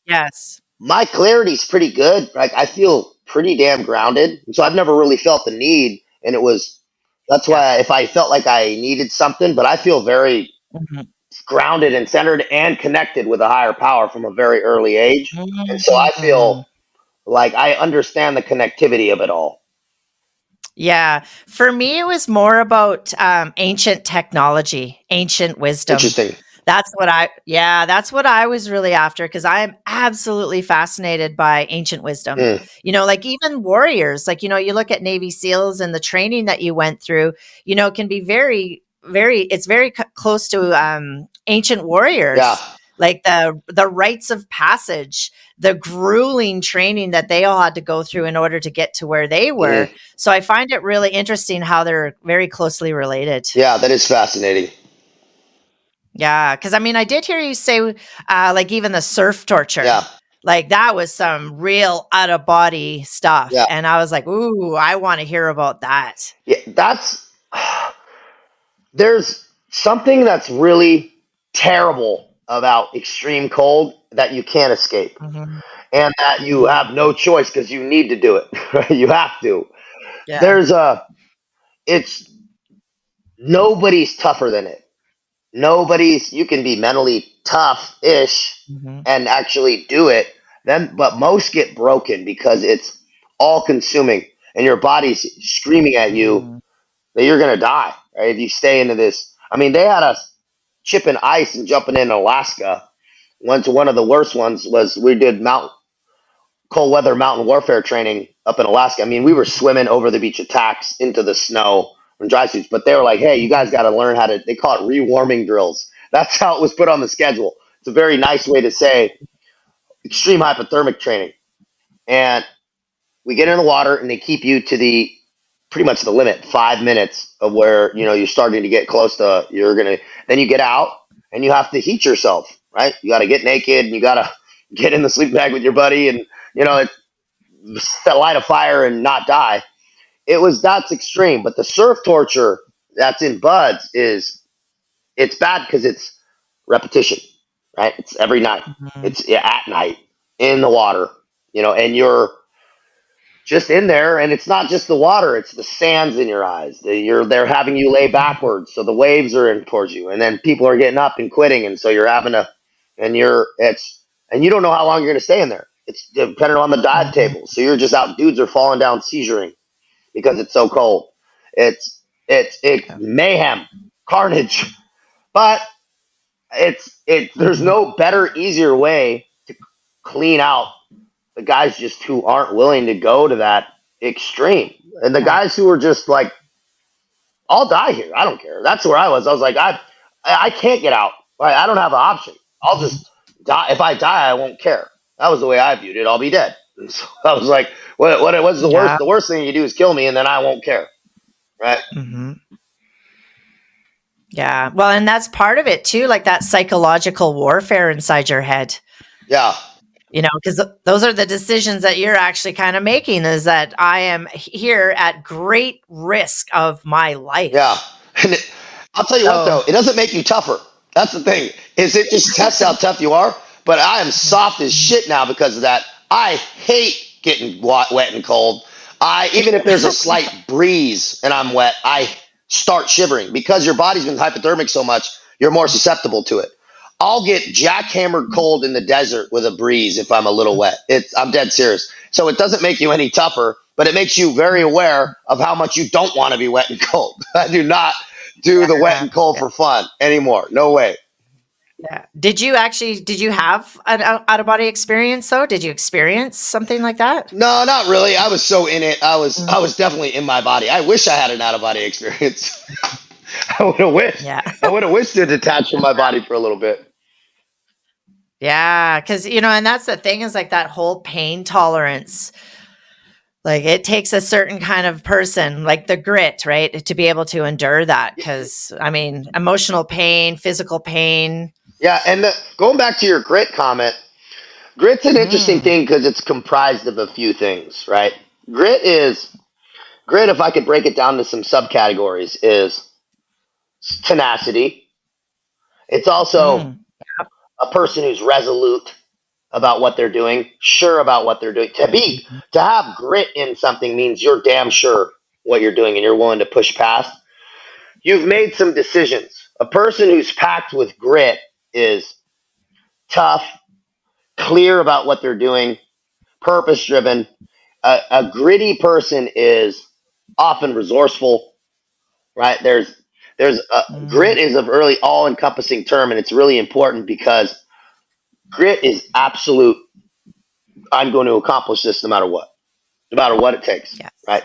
A: Yes.
B: my clarity's pretty good. Like I feel pretty damn grounded, and so I've never really felt the need. And that's
A: Yeah.
B: why if I felt like I needed something, but I feel very
A: Mhm.
B: grounded and centered and connected with a higher power from a very early age. And so I feel
A: Mm.
B: like I understand the connectivity of it all.
A: Yeah. For me, it was more about ancient technology, ancient wisdom.
B: Interesting.
A: That's what I was really after because I'm absolutely fascinated by ancient wisdom.
B: Mm,
A: Like even warriors, like, you look at Navy SEALs and the training that you went through, can be very, very, it's very close to ancient
B: yeah.
A: warriors. like the rites of passage, the grueling training that they all had to go through in order to get to where they were.
B: Mhm.
A: So I find it really interesting how they're very closely related.
B: Yeah, that is fascinating.
A: Yeah, because I mean, I did hear you say, like even the surf torture,
B: Yeah,
A: like that was some real out of body stuff,
B: yeah,
A: and I was like, "Ooh, I want to hear about that."
B: yeah. That's there's something that's really terrible about extreme cold that you can't escape,
A: Hmm.
B: and that you
A: Hmm.
B: have no choice because you need to do it. Right? You have to.
A: Yeah.
B: There's a. It's nobody's tougher than it. Nobody's. You can be mentally tough ish
A: Hmm.
B: and actually do it. Then, but most get broken because it's all consuming, and your body's screaming at you
A: Hmm.
B: that you're gonna die, right? If you stay into this. I mean, they had us chipping ice and jumping in Alaska. One of the worst ones was we did cold weather mountain warfare training up in Alaska. I mean, we were swimming over the beach attacks into the snow in dry suits, but they were like, "Hey, you guys got to learn how to." They call it rewarming drills. That's how it was put on the schedule. It's a very nice way to say extreme hypothermic training. And we get in the water, and they keep you to the pretty much the limit, 5 minutes of where you're starting to get close to you're gonna. Then you get out, and you have to heat yourself, right? You got to get naked, and you got to get in the sleeping bag with your buddy, and it light a fire and not die. That's extreme, but the surf torture that's in buds is it's bad because it's repetition, right? It's every night.
A: Hmm.
B: It's at night in the water, and you're just in there, and it's not just the water; it's the sands in your eyes. They're having you lay backwards, so the waves are in towards you, and then people are getting up and quitting, and so you're having to, and you don't know how long you're going to stay in there. It's dependent on the dive
A: Hmm.
B: table, so you're just out. Dudes are falling down, seizuring because it's so cold. It's
A: Yeah.
B: mayhem, carnage, but there's
A: Hmm.
B: no better, easier way to clean out the guys just who aren't willing to go to that extreme. And the
A: Yeah.
B: guys who are just like, I'll die here. I don't care. That's where I was. I was like, I can't get out. I don't have an option. I'll
A: Hmm.
B: just die. If I die, I won't care. That was the way I viewed it. I'll be dead. And so I was like, what's the worst?
A: Yeah.
B: The worst thing you do is kill me, and then I won't care. Right?
A: Hmm. Yeah. Well, and that's part of it too, like that psychological warfare inside your head.
B: Yeah.
A: Because those are the decisions that you're actually kind of making, is that I am here at great risk of my
B: Yeah.
A: life.
B: And I'll tell you what
A: So,
B: though, it doesn't make you tougher. That's the thing. Is it just tests how tough you are? But I am soft as shit now because of that. I hate getting wet and cold. I even if there's a slight breeze and I'm wet, I start shivering because your body's been hypothermic so much. You're more susceptible to it. I'll get jackhammered cold in the desert with a breeze if I'm a little wet. I'm dead serious. So it doesn't make you any tougher, but it makes you very aware of how much you don't want to be wet and cold. I do not do the wet
A: yeah,
B: and cold
A: yeah,
B: for fun anymore. No way.
A: yeah. Did you have an out of body experience though? Did you experience something like that?
B: No, not really. I was so in it. I was
A: Mm.
B: I was definitely in my body. I wish I had an out of body experience. I would have wished.
A: Yeah.
B: I would have wished to detach from my body for a little bit.
A: Yeah, because and that's the thing, is like that whole pain tolerance. Like it takes a certain kind of person, like the grit, right, to be able to endure that. Because I mean, emotional pain, physical pain.
B: Yeah, and going back to your grit comment, grit's an interesting
A: Mm,
B: thing because it's comprised of a few things, right? Grit is grit. If I could break it down to some subcategories, is tenacity. It's also
A: mm,
B: a person who's resolute about what they're doing, sure about what they're doing. To have grit in something means you're damn sure what you're doing and you're willing to push past. You've made some decisions. A person who's packed with grit is tough, clear about what they're doing, purpose driven. A gritty person is often resourceful, right?
A: mm.
B: Grit is a really all encompassing term, and it's really important because grit is absolute. I'm going to accomplish this no matter what it takes,
A: Yes.
B: right?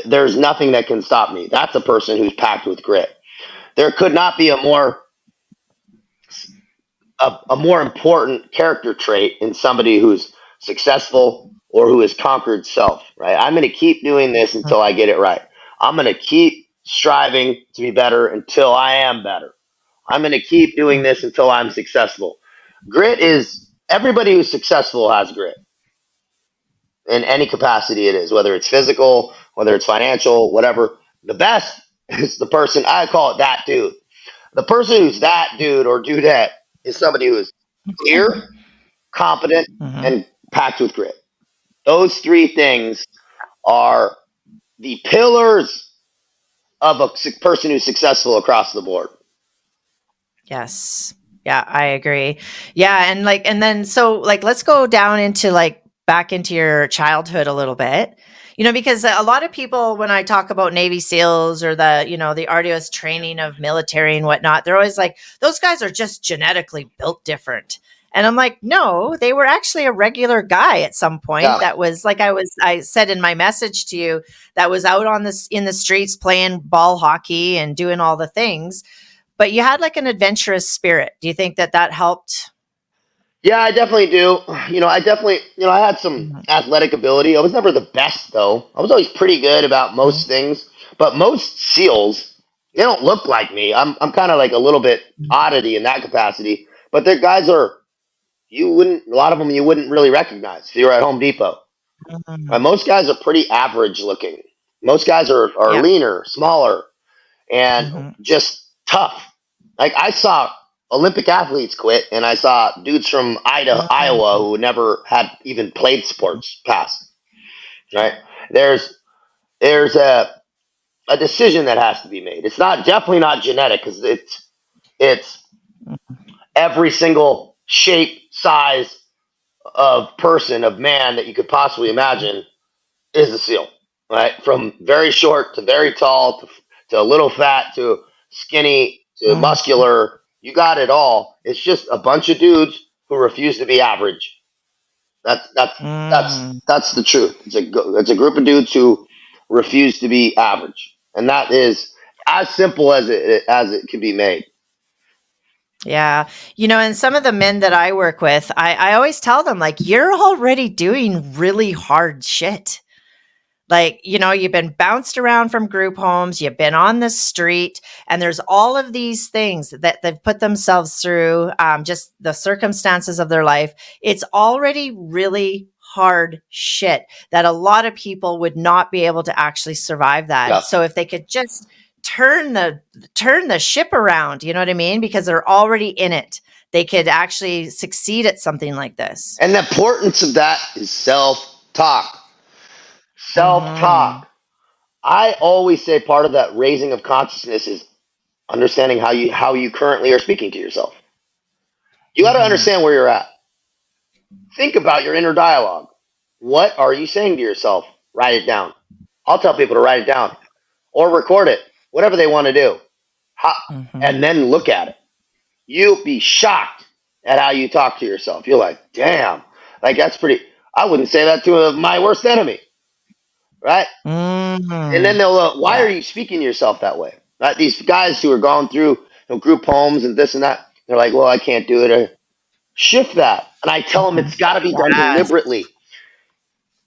B: There's nothing that can stop me. That's a person who's packed with grit. There could not be a more a more important character trait in somebody who's successful or who has conquered self, right? I'm going to keep doing this until I get it right. I'm going to keep striving to be better until I am better. I'm going to keep doing this until I'm successful. Grit is everybody who's successful has grit in any capacity it is, whether it's physical, whether it's financial, whatever. The best is the person, I call it that dude. The person who's that dude or dudette is somebody who is clear, competent,
A: Mm-hmm.
B: and packed with grit. Those three things are the pillars of a person who's successful across the board.
A: Yes. Yeah, I agree. Yeah, and then so let's go down into back into your childhood a little bit. Because a lot of people when I talk about Navy SEALs or the arduous training of military and whatnot, they're always like, those guys are just genetically built different. And I'm like, no, they were actually a regular guy at some point
B: Yeah.
A: that was I said in my message to you, that was out on this in the streets playing ball hockey and doing all the things, but you had an adventurous spirit. Do you think that helped?
B: Yeah, I definitely do. I had some
A: Mhm.
B: athletic ability. I was never the best, though. I was always pretty good about most things. But most SEALs, they don't look like me. I'm kind of like a little bit oddity in that capacity. But their guys are, a lot of them you wouldn't really recognize if you were at Home Depot.
A: Mhm.
B: Most guys are pretty average looking. Most guys are
A: Yeah.
B: leaner, smaller, and
A: Mhm.
B: just tough. Like I saw Olympic athletes quit, and I saw dudes from Iowa
A: Mhm.
B: who never had even played sports pass. Right? There's there's a decision that has to be made. It's not definitely not genetic because it's every single shape, size of person of man that you could possibly imagine is a seal, right? From very short to very tall to a little fat to skinny to
A: Mhm.
B: muscular. You got it all. It's just a bunch of dudes who refuse to be average. That's that's
A: Mhm.
B: that's the truth. It's a group of dudes who refuse to be average, and that is as simple as it can be made.
A: Yeah. And some of the men that I work with, I always tell them, you're already doing really hard shit. You've been bounced around from group homes, you've been on the street, and there's all of these things that they've put themselves through, just the circumstances of their life. It's already really hard shit that a lot of people would not be able to actually survive that.
B: Yeah.
A: So if they could just turn the ship around, you know what I mean? Because they're already in it. They could actually succeed at something like this.
B: And the importance of that is self talk. Self
A: Mhm.
B: talk. I always say part of that raising of consciousness is understanding how you currently are speaking to yourself. You got to
A: Mhm.
B: understand where you're at. Think about your inner dialogue. What are you saying to yourself? Write it down. I'll tell people to write it down or record it, whatever they want to do. How,
A: Mhm.
B: and then look at it. You'll be shocked at how you talk to yourself. You're like, damn, that's pretty. I wouldn't say that to my worst enemy, right? And then
A: Mhm.
B: they'll, why are
A: Yeah.
B: you speaking to yourself that way? Right? These guys who are going through group homes and this and that, they're like, well, I can't do it. Shift that. And I tell them
A: Mhm.
B: it's got to be done
A: Yes.
B: deliberately.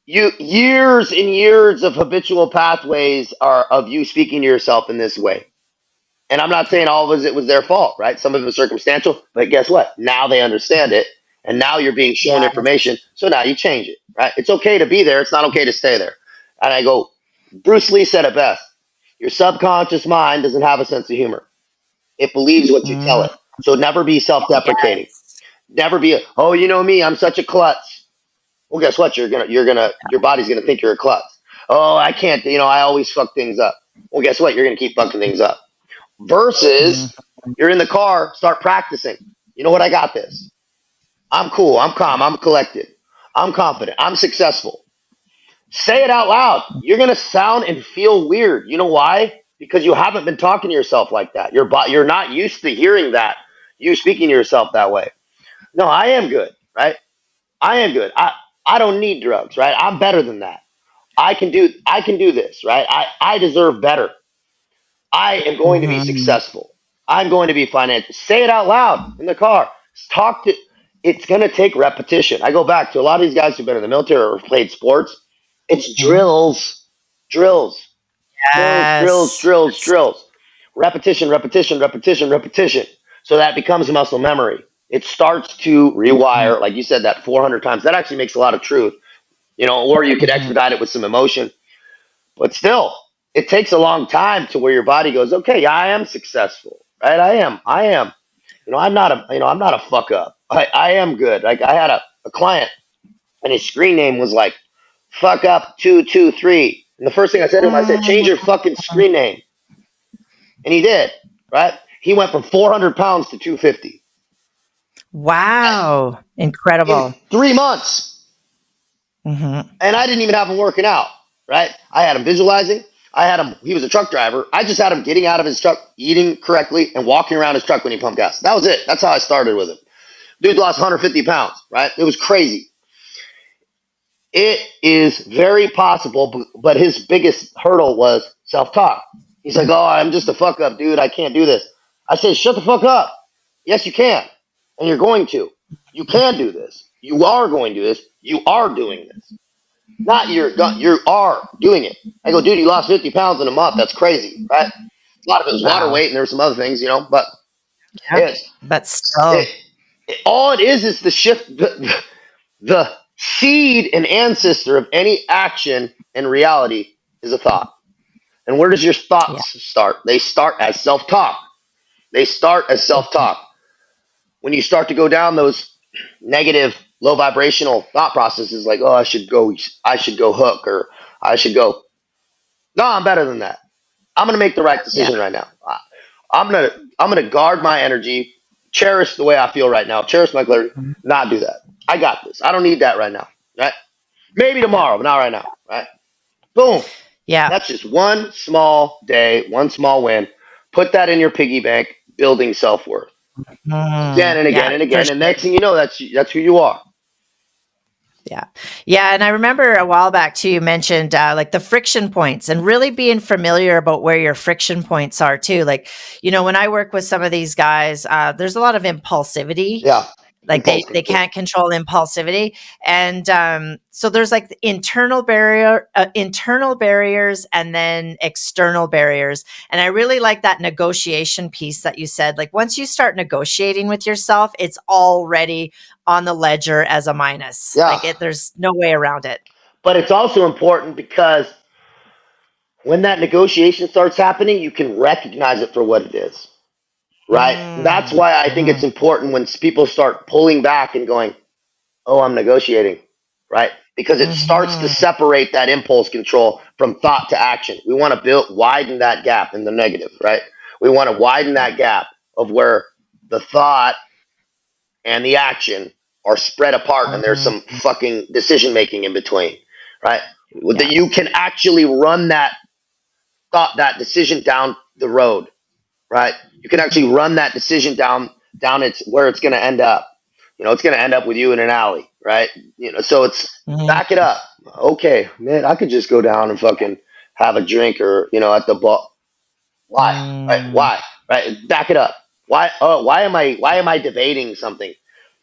B: Years and years of habitual pathways are of you speaking to yourself in this way. And I'm not saying all of it was their fault, right? Some of it was circumstantial, but guess what? Now they understand it, and now you're being shown
A: Yes.
B: information, so now you change it, right? It's okay to be there, it's not okay to stay there. And I go, Bruce Lee said it best. Your subconscious mind doesn't have a sense of humor. It believes what you tell
A: Mm,
B: it. So never be self-deprecating.
A: yes.
B: Never be, oh, you know me, I'm such a klutz. Well, guess what? Your body's gonna think you're a klutz. Oh, I can't. I always fuck things up. Well, guess what? You're gonna keep fucking things up.
A: Mhm.
B: Versus, you're in the car, start practicing. You know what? I got this. I'm cool. I'm calm.
A: Yeah.
B: I'm collected. I'm confident. I'm successful. Say it out loud. You're gonna sound and feel weird. You know why? Because you haven't been talking to yourself like that. You're not used to hearing that. You speaking to yourself that way. No, I am good, right? I am good. I don't need drugs, right? I'm better than that. I can do this, right? I deserve better. I am going to be
A: Mhm.
B: successful. I'm going to be financial. Say it out loud in the car. talk to. It's going to take repetition. I go back to a lot of these guys who've been in the military or played sports. It's
A: Mhm.
B: drills, drills, drills, drills,
A: Yes.
B: drills,
A: Yes.
B: drills. Repetition, repetition, repetition, repetition. So that becomes a muscle memory. It starts to
A: Mhm.
B: rewire, like you said, that 400 times. That actually makes a lot of truth, or you could
A: Mhm.
B: expedite it with some emotion. But still, it takes a long time to where your body goes, okay, yeah, I am successful, right? I am. I'm not a fuck up. I am good. Like I had a client and his screen name was like fuck up 223. And the first thing I said to him, I said, change your fucking
A: Mm.
B: screen name. And he did, right? He went from 400 pounds to 250
A: Wow.
B: in
A: Incredible.
B: 3 months.
A: Mhm.
B: And I didn't even have him working out, right? I had him visualizing. He was a truck driver. I just had him getting out of his truck, eating correctly, and walking around his truck when he pumped gas. That was it. That's how I started with him. Dude lost 150 pounds, right? It was crazy. It is very possible, but his biggest hurdle was self talk. He's like, oh, I'm just a fuck up, dude. I can't do this. I said, shut the fuck up. Yes, you can. And you're going to. You can do this. You are going to do this. You are doing this. Not you are doing it. I go, dude, you lost 50 pounds in a month. That's crazy, right? A lot of it was water
A: Wow.
B: weight and there were some other things, but
A: Yeah.
B: it's,
A: But
B: it,
A: still,
B: all it is the shift. The seed and ancestor of any action in reality is a thought. And where does your
A: yeah.
B: thoughts start? They start as self talk. They start as self talk. When you start to go down those negative, low vibrational thought processes, like, oh, I should go hook, or I should go. No, I'm better than that. I'm gonna make the right
A: Yeah.
B: decision right now. I'm gonna guard my energy, cherish the way I feel right now, cherish my clarity,
A: Mhm.
B: not do that. I got this. I don't need that right now. Right? Maybe
A: Yeah.
B: tomorrow, but not right now. Right? Boom.
A: Yeah.
B: That's just one small day, one small win. Put that in your piggy bank, building self worth again and again
A: Yeah,
B: and
A: for
B: again. And
A: sure.
B: next thing you know, that's who you are.
A: Yeah. Yeah. And I remember a while back too, you mentioned like the friction points and really being familiar about where your friction points are too. Like, when I work with some of these guys, there's a lot of impulsivity.
B: Yeah.
A: Like
B: Impulsive.
A: they
B: Yeah.
A: can't control impulsivity, and so there's like the internal barriers, and then external barriers. And I really like that negotiation piece that you said. Like once you start negotiating with yourself, it's already on the ledger as a minus.
B: Yeah.
A: Like there's no way around it.
B: But it's also important because when that negotiation starts happening, you can recognize it for what it is. Right? That's
A: Mm,
B: why I think it's
A: mhm,
B: important when people start pulling back and going, oh, I'm negotiating, right? Because it starts to
A: mhm,
B: separate that impulse control from thought to action. We want to widen that gap in the negative, right? We want to widen
A: yeah,
B: that gap of where the thought and the action are spread apart and there's
A: mhm,
B: some fucking decision making in between, right? That
A: yeah,
B: you can actually run that thought, that decision down the road, right? You can actually run that decision down its where it's going to end up. It's going to end up with you in an alley, right? So it's
A: mhm,
B: back it up. Okay, man, I could just go down and fucking have a drink or at the bar. Why? Right?
A: mm,
B: Why? Right? Back it up. Why? Oh, why am I debating something?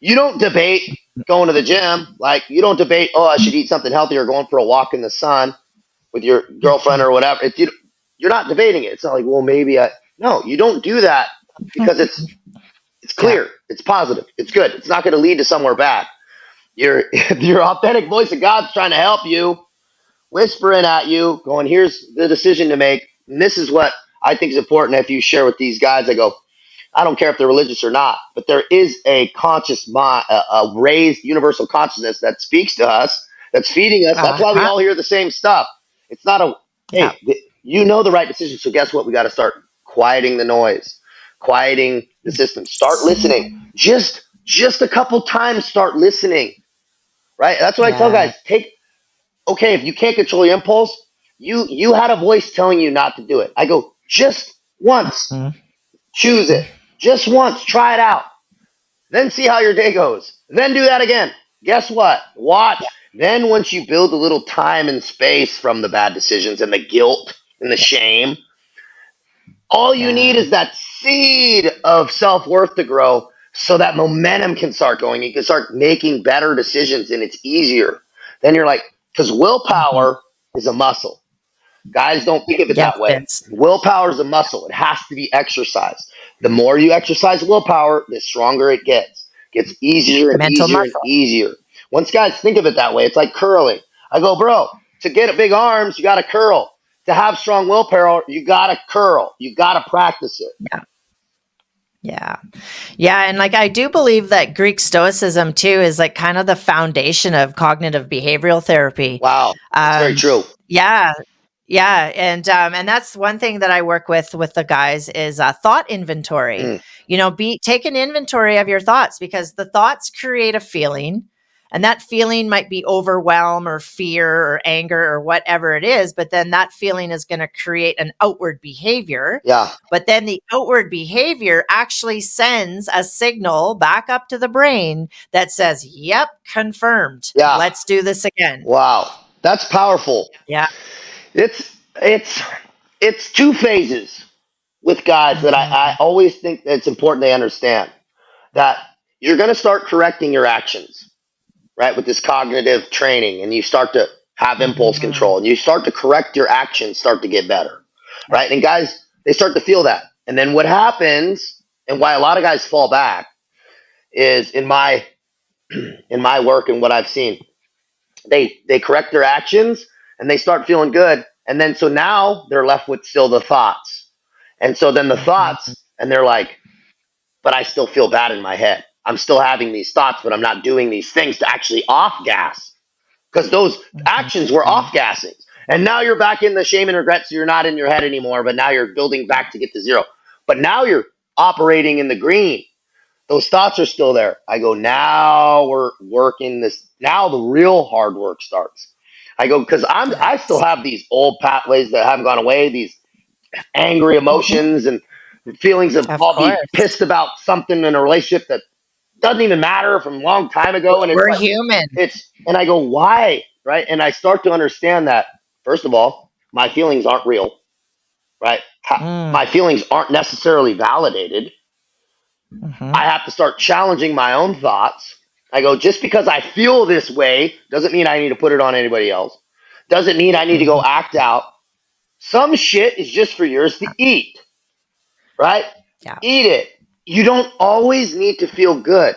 B: You don't debate going to the gym. Like you don't debate. Oh, I should eat something healthy or going for a walk in the sun with your girlfriend
A: mhm,
B: or whatever. You're not debating it. It's not like, well, maybe I. No, you don't do that because it's
A: yeah,
B: clear, it's positive, it's good. It's not going to lead to somewhere bad. Your your authentic voice of God's trying to help you, whispering at you, going, "Here's the decision to make. And this is what I think is important." If you share with these guys, I go, I don't care if they're religious or not, but there is a conscious mind, a raised universal consciousness that speaks to us, that's feeding us. That's why we
A: uh-huh,
B: all hear the same stuff. It's not a,
A: yeah,
B: hey, you know the right decision. So guess what? We got to start quieting the noise, quieting the system. Start listening. Just a couple times, start listening. Right. That's what I tell
A: yeah,
B: guys. Okay, if you can't control your impulse, you had a voice telling you not to do it. I go just once.
A: mhm,
B: Choose it. Just once. Try it out. Then see how your day goes. Then do that again. Guess what? Watch. Then once you build a little time and space from the bad decisions and the guilt and the
A: yeah,
B: shame, all you need
A: yeah,
B: is that seed of self worth to grow so that momentum can start going. You can start making better decisions and it's easier. Then you're like, because
A: Mhm.
B: willpower is a muscle. Guys don't think of it
A: Yes,
B: that way.
A: it is.
B: Willpower is a muscle. It has to be exercised. The more you exercise willpower, the stronger it gets. It gets easier and
A: Mental
B: easier and
A: muscle.
B: easier. Once guys think of it that way, it's like curling. I go, bro, to get big arms, you got to curl. To have strong willpower, you got to curl. You got to practice it.
A: Yeah. Yeah. Yeah. And like, I do believe that Greek Stoicism too is like kind of the foundation of cognitive behavioral therapy.
B: Wow, that's very
A: Um,
B: true.
A: yeah. Yeah. And that's one thing that I work with the guys is thought inventory.
B: Mm,
A: Take an inventory of your thoughts because the thoughts create a feeling. And that feeling might be overwhelm or fear or anger or whatever it is, but then that feeling is going to create an outward behavior.
B: yeah,
A: But then the outward behavior actually sends a signal back up to the brain that says, yep, confirmed.
B: yeah.
A: Let's do this again.
B: Wow, that's powerful.
A: Yeah.
B: It's it's two phases with guys that I
A: Mhm.
B: always think that it's important they understand that you're going to start correcting your actions, right? With this cognitive training, and you start to have impulse
A: Mhm.
B: control, and you start to correct your actions, start to get better,
A: Yeah.
B: right? And guys, they start to feel that. And then what happens, and why a lot of guys fall back, is in my work and what I've seen, they correct their actions and they start feeling good, and then so now they're left with still the thoughts, and so then the
A: Mhm.
B: thoughts, and they're like, but I still feel bad in my head. I'm still having these thoughts, but I'm not doing these things to actually off gas because those actions were
A: Mhm.
B: off gassing. And now you're back in the shame and regret, so you're not in your head anymore, but now you're building back to get to zero. But now you're operating in the green. Those thoughts are still there. I go, now we're working this. Now the real hard work starts. I go, because I still
A: Yes.
B: have these old pathways that haven't gone away, these angry
A: Mhm.
B: emotions and feelings of
A: Of
B: I'll be
A: course.
B: pissed about something in a relationship that doesn't even matter from a long time ago. And it's
A: We're
B: like,
A: human.
B: and I go, why? Right. And I start to understand that, first of all, my feelings aren't real, right?
A: Mm.
B: My feelings aren't necessarily validated.
A: Mhm.
B: I have to start challenging my own thoughts. I go, just because I feel this way doesn't mean I need to put it on anybody else. Doesn't mean I need to go
A: Mhm.
B: act out. Some shit is just for yours to eat, right?
A: Yeah.
B: Eat it. You don't always need to feel good.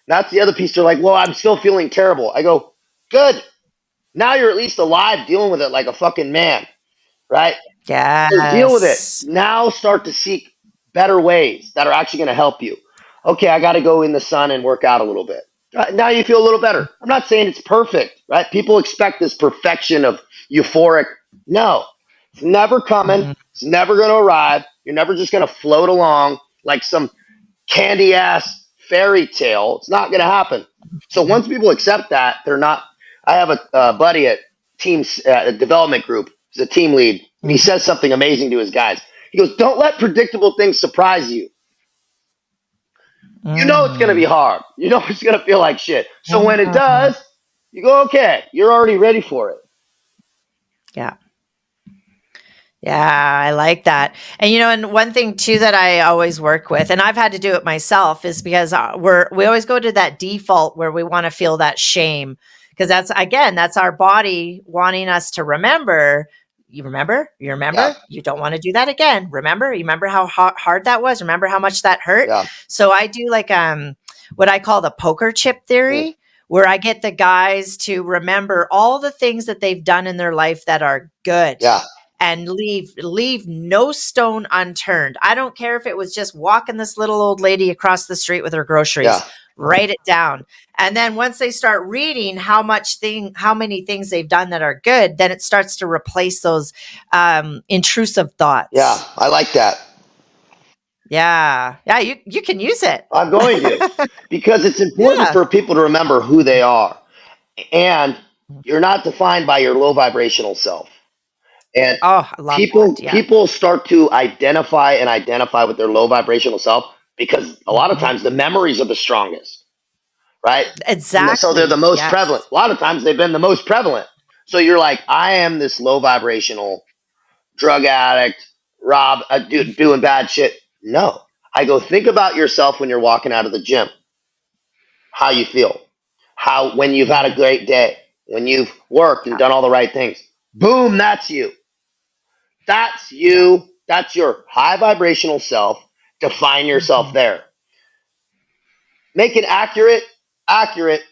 B: That's the other piece. They're like, well, I'm still feeling terrible. I go, good. Now you're at least alive dealing with it like a fucking man, right? So deal with it.
A: Yes.
B: Now start to seek better ways that are actually going to help you. Okay, I got to go in the sun and work out a little bit. Now you feel a little better. I'm not saying it's perfect, right? People expect this perfection of euphoric. No, it's never coming.
A: Mhm.
B: It's never going to arrive. You're never just going to float along like some candy ass fairy tale. It's not going to happen. So once people accept that, they're not. I have a buddy at teams development group. He's a team lead, and he
A: Mhm.
B: says something amazing to his guys. He goes, "Don't let predictable things surprise you. You know it's going to be
A: Mm.
B: hard. You know it's going to feel like shit. So when it
A: Mhm.
B: does, you go, okay, you're already ready for it."
A: Yeah. Yeah, I like that. And one thing too that I always work with, and I've had to do it myself, is because we always go to that default where we want to feel that shame because that's our body wanting us to remember. You remember? You
B: Yeah,
A: remember? You don't want to do that again. Remember? You remember how hard that was? Remember how much that hurt?
B: yeah,
A: So I do like what I call the poker chip
B: mm,
A: theory, where I get the guys to remember all the things that they've done in their life that are good
B: yeah,
A: and leave no stone unturned. I don't care if it was just walking this little old lady across the street with her groceries.
B: yeah,
A: Write it down. And then once they start reading how many things they've done that are good, then it starts to replace those intrusive
B: yeah.
A: thoughts.
B: I like that.
A: Yeah. Yeah, you can use it.
B: I'm going to because it's important
A: Yeah.
B: for people to remember who they are. And you're not defined by your low vibrational self. And
A: Oh, I love that.
B: people
A: Yeah.
B: people start to identify with their low vibrational self because a lot of
A: Mhm.
B: times the memories are the strongest, right? And so they're the
A: Exactly.
B: most prevalent.
A: Yes.
B: A lot of times they've been the most prevalent. So you're like, I am this low vibrational drug addict, rob, dude, doing bad shit. No, I go, think about yourself when you're walking out of the gym, how you feel, how when you've had a
A: Mm,
B: great day, when you've worked and
A: yeah.
B: done all the right things. Boom, that's you. That's
A: Yeah.
B: you. That's your high vibrational self. Define yourself
A: Mhm.
B: there. Make an accurate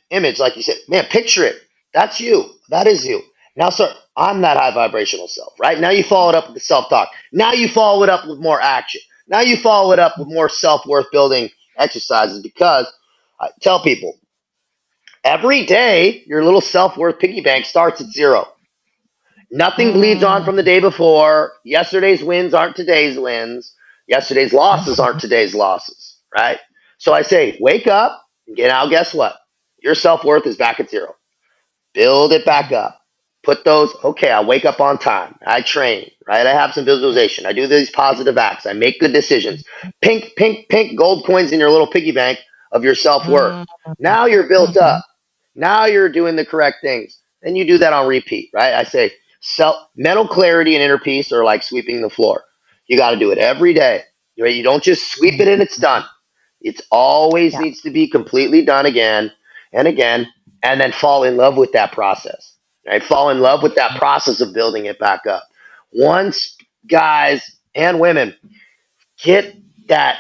B: image, like you said. Man, picture it. That's you. That is you. Now start. I'm that high vibrational self, right? Now you follow it up with the self talk. Now you follow it up with more action. Now you follow it up with more self worth building exercises because I tell people every day your little self worth piggy bank starts at zero. Nothing bleeds on from the
A: Mm,
B: day before. Yesterday's wins aren't today's wins. Yesterday's losses aren't
A: mhm.
B: today's losses, right? So I say, wake up and get out. Guess what? Your self worth is back at zero. Build it back
A: Mhm.
B: up. Put those, okay, I wake up on time. I train, right? I have some visualization. I do these positive acts. I make good decisions. Pink, pink, pink gold coins in your little piggy bank of your self worth.
A: Mhm.
B: Now you're built up.
A: Mhm.
B: Now you're doing the correct things. Then you do that on repeat, right? I say self mental clarity and inner peace are like sweeping the floor. You got to do it every day. Right? You don't just sweep it and it's done. It always
A: Yeah.
B: needs to be completely done again and again, and then fall in love with that process. Right? Fall in love with that process of building it back up. Once guys and women get that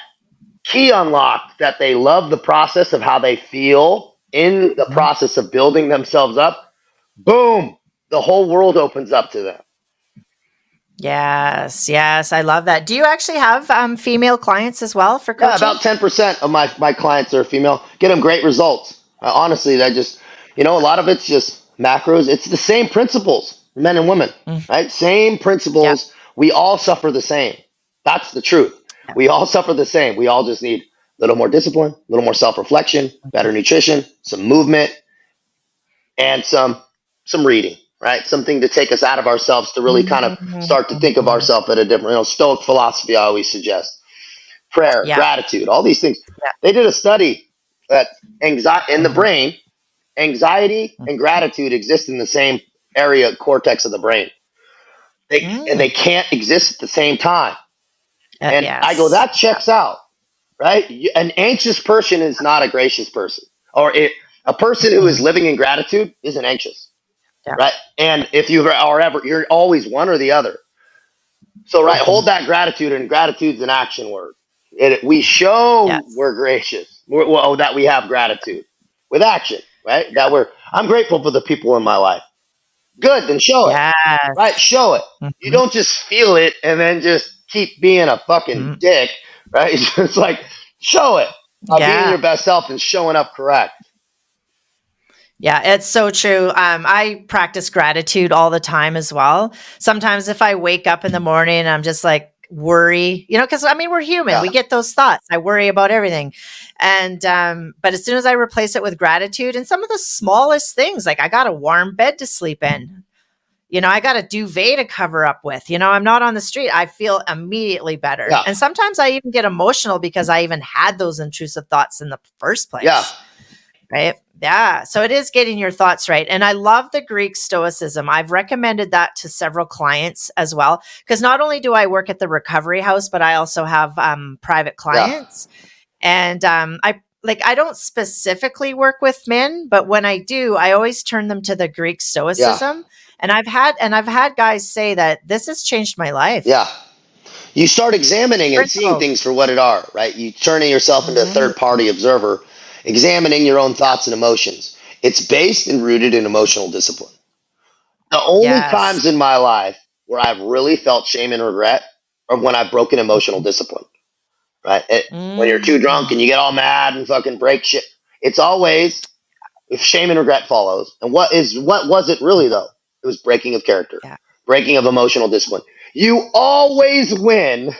B: key unlocked that they love the process of how they feel in the
A: Mhm.
B: process of building themselves up, boom, the whole world opens up to them.
A: Yes, yes, I love that. Do you actually have female clients as well for
B: Yeah,
A: coaching?
B: about 10% of my clients are female. Get them great results. Honestly, they just, a lot of it's just macros. It's the same principles, men and women,
A: Mm.
B: right? Same
A: Yeah.
B: principles. We all suffer the same. That's the truth.
A: Yeah.
B: We all suffer the same. We all just need a little more discipline, a little more self reflection, better nutrition, some movement, and some reading, right? Something to take us out of ourselves to really kind of start to think of
A: Mhm.
B: ourselves at a different, Stoic philosophy. I always suggest prayer,
A: Yeah.
B: gratitude, all these things.
A: Yeah.
B: They did a study that anxiety in the
A: Mhm.
B: brain, anxiety and gratitude exist in the same area cortex of the brain. They
A: Mm.
B: can't exist at the same time. And I go,
A: Yes.
B: that checks out, right? An anxious person is not a gracious person, or a person who is
A: Mhm.
B: living in gratitude isn't anxious,
A: Yeah.
B: right? And if you are ever, you're always one or the other. So, right,
A: Mhm.
B: hold that gratitude, and gratitude's an action word. We show
A: Yes.
B: we're gracious, well, that we have gratitude with action, right? That I'm grateful for the people in my life. Good, then show it, right?
A: Yes.
B: Show it. You
A: Mhm.
B: don't just feel it and then just keep being a fucking
A: Mm.
B: dick, right? It's like, show it by being
A: Yeah.
B: your best self and showing up correct.
A: Yeah, it's so true. I practice gratitude all the time as well. Sometimes if I wake up in the morning, I'm just like worry, because I mean we're human.
B: Yeah,
A: We get those thoughts. I worry about everything, and but as soon as I replace it with gratitude, and some of the smallest things, like I got a warm bed to sleep in. I got a duvet to cover up with. I'm not on the street. I feel immediately better.
B: yeah,
A: And sometimes I even get emotional because I even had those intrusive thoughts in the first
B: yeah,
A: place. Right. Yeah. So it is getting your thoughts right. And I love the Greek Stoicism. I've recommended that to several clients as well. Because not only do I work at the recovery house, but I also have private
B: yeah,
A: clients. And I don't specifically work with men, but when I do, I always turn them to the Greek
B: yeah,
A: Stoicism. And I've had guys say that this has changed my life.
B: yeah. You start examining and seeing
A: Principles.
B: things for what it are, right? You turning yourself into a
A: Mhm.
B: third party observer, examining your own
A: Yeah.
B: thoughts and emotions. It's based and rooted in emotional discipline. The only
A: Yes.
B: times in my life where I've really felt shame and regret are when I've broken emotional discipline, right? When you're too drunk
A: Mm.
B: and you get all mad and fucking break shit. It's always if shame and regret follows. And what was it really though? It was breaking of character,
A: Yeah.
B: breaking of emotional discipline. You always win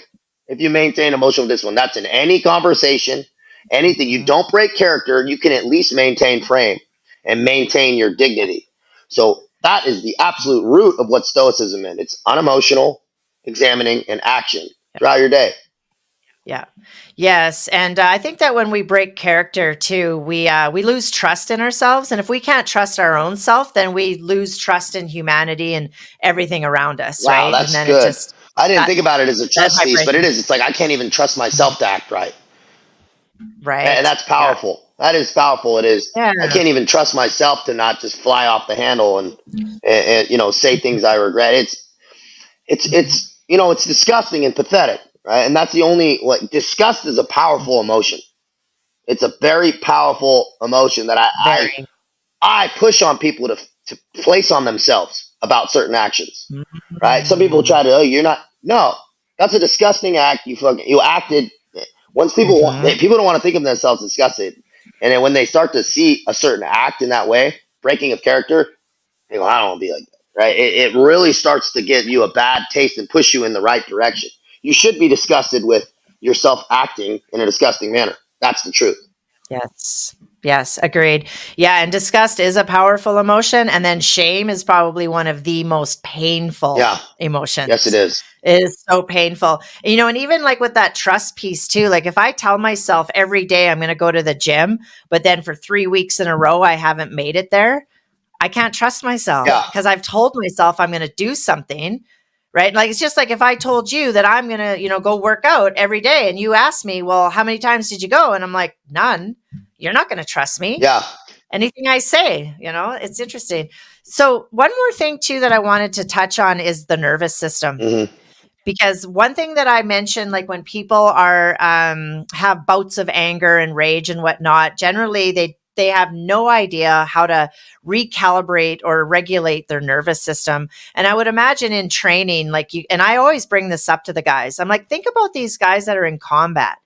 B: if you maintain emotional discipline. That's in any conversation, anything. You
A: Mhm.
B: don't break character, you can at least maintain frame and maintain your dignity. So that is the absolute root of what Stoicism is. It's unemotional, examining, and action throughout your day.
A: Yeah. Yes, and I think that when we break character too, we lose trust in ourselves, and if we can't trust our own self, then we lose trust in humanity and everything around us,
B: Wow,
A: right? And
B: that's
A: then it
B: good.
A: just
B: I didn't
A: That
B: think about it as a
A: that
B: trust piece, but it
A: vibration.
B: is. It's like I can't even trust myself to act right, and
A: Right.
B: that's
A: Yeah.
B: powerful. That is powerful. It is. I
A: Yeah.
B: can't even trust myself to not just fly off the handle and say things I regret. It's disgusting and pathetic, right? And that's the only like disgust is a powerful emotion. It's a very powerful emotion that
A: Very.
B: I push on people to place on themselves about certain actions, right? Some people
A: Mm-hmm.
B: try to, oh, you're not. No, that's a disgusting act. You acted. Once people don't want to think of themselves disgusted, and then when they start to see a certain act in that way, breaking of character, they go, I don't want to be like that, right? It really starts to give you a bad taste and push you in the right direction. You should be disgusted with yourself acting in a disgusting manner. That's the truth.
A: Yes. Yes, agreed. Yeah, and disgust is a powerful emotion, and then shame is probably one of the most painful
B: Yeah. Yes, it
A: emotions.
B: is.
A: It is so painful. And even like with that trust piece too, like if I tell myself every day I'm going to go to the gym, but then for 3 weeks in a row I haven't made it there, I can't trust
B: Yeah.
A: myself because I've told myself I'm going to do something, right? Like it's just like if I told you that I'm going to, go work out every day and you ask me, well, how many times did you go? And I'm like, none. You're not going to trust me.
B: Yeah.
A: Anything I say, it's interesting. So, one more thing too that I wanted to touch on is the nervous system.
B: Hmm.
A: Because one thing that I mentioned, like when people are have bouts of anger and rage and whatnot, generally they have no idea how to recalibrate or regulate their nervous system. And I would imagine in training, like you and I always bring this up to the guys. I'm like, think about these guys that are in combat.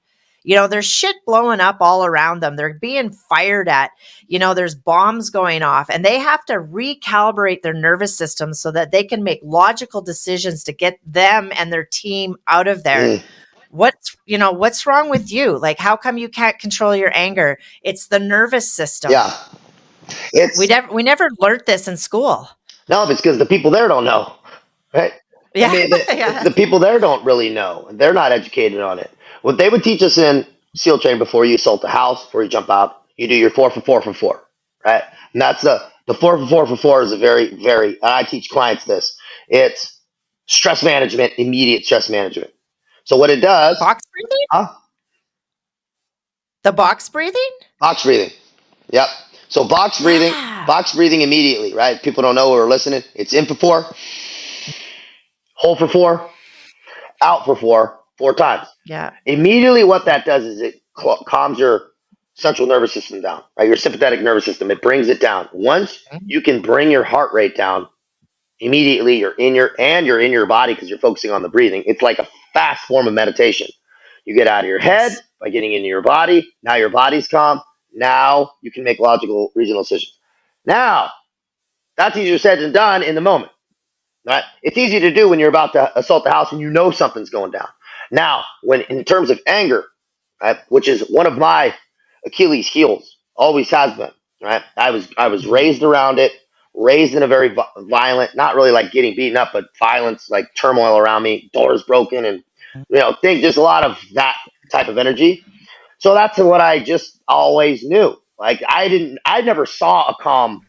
A: There's shit blowing up all around them. They're being fired at. There's bombs going off, and they have to recalibrate their nervous system so that they can make logical decisions to get them and their team out of there.
B: Hmm.
A: What's wrong with you? Like, how come you can't control your anger? It's the nervous system.
B: Yeah. It's
A: We never learned this in school.
B: no, it's because the people there don't know, right? I
A: Yeah.
B: mean,
A: Yeah.
B: the people there don't really know. They're not educated on it. What they would teach us in SEAL training before you assault the house, before you jump out, you do your 4 for 4 for 4, right? And that's the 4 for 4 for 4 is a very, very, and I teach clients this. It's stress management, immediate stress management. So what it does,
A: Box breathing?
B: huh?
A: The box breathing?
B: Box breathing. Yep. So
A: Yeah.
B: box breathing immediately, right? People don't know who are listening. It's in for 4, hold for 4, out for 4 times.
A: Yeah.
B: Immediately, what
A: Yeah.
B: that does is it calms your central nervous system down, right? Your sympathetic nervous system. It brings it down. Once you can bring your heart rate down, immediately you're in your body because you're focusing on the breathing. It's like a fast form of meditation. You get out of your head
A: Yes.
B: by getting into your body. Now your body's calm. Now you can make logical regional decisions. Now that's easier said than done in the moment. Right? It's easy to do when you're about to assault the house and you know something's going down. Now, when in terms of anger, right, which is one of my Achilles' heels, always has been. Right? I was
A: Mhm.
B: raised around it, raised in a very violent, not really like getting beaten up, but violence, like turmoil around me, doors broken, and think just a lot of that type of energy. So that's what I just always knew. Like I never saw a calm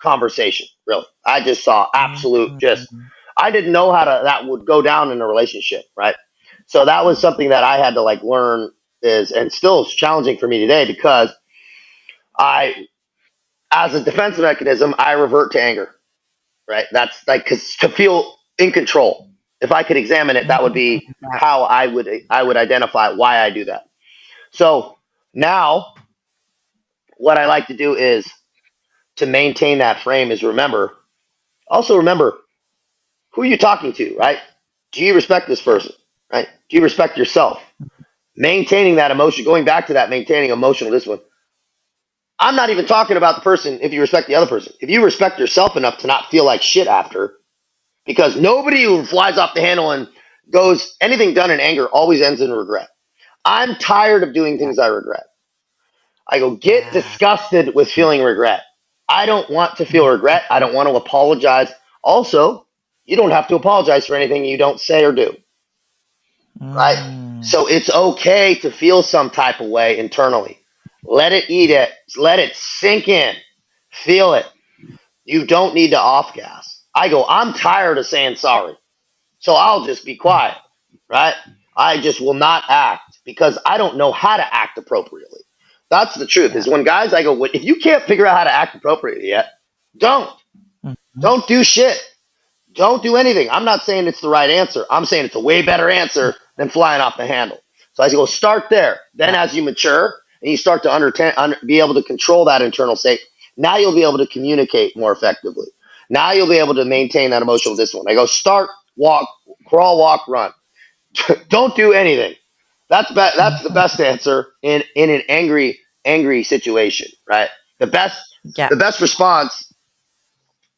B: conversation, really. I just saw absolute just
A: Mhm.
B: I didn't know how to that would go down in a relationship, right? So that was something that I had to like learn is and still is challenging for me today because I as a defense mechanism, I revert to anger, right? That's like cuz to feel in control. If I could examine it, that would
A: Mhm.
B: be
A: Yeah.
B: how I would identify why I do that. So now what I like to do is to maintain that frame is remember who are you talking to, right? Do you respect this
A: Yeah.
B: person, right? Do you respect yourself? Maintaining that emotion, going back to that, maintaining emotional discipline. I'm not even talking about the person if you respect the other person. If you respect yourself enough to not feel like shit after, because nobody who flies off the handle and goes anything done in anger always ends in regret. I'm tired of doing
A: Yeah.
B: things I regret. I go get
A: Yeah.
B: disgusted with feeling regret. I don't want to feel regret. I
A: Mhm.
B: don't want to apologize. Also, you don't have to apologize for anything you don't say or do, right?
A: Mm.
B: So it's okay to feel some type of way internally. Let it eat it. Let it sink in. Feel it. You don't need to off gas. I go, I'm tired of saying sorry. So I'll just be quiet, right? I just will not act because I don't know how to act appropriately. That's the truth.
A: Yeah.
B: Is when guys, I go, if you can't figure out how to act appropriately yet, don't.
A: Mhm.
B: Don't do shit. Don't do anything. I'm not saying it's the right answer. I'm saying it's a way better answer than flying off the handle. So I go start there. Then
A: Yeah.
B: as you mature and you start to be able to control that internal state, now you'll be able to communicate more effectively. Now you'll be able to maintain that emotional discipline. I go start, walk, crawl, walk, run. Don't do anything. That's the
A: Mhm.
B: best answer in an angry situation, right? The best
A: Yeah.
B: the best response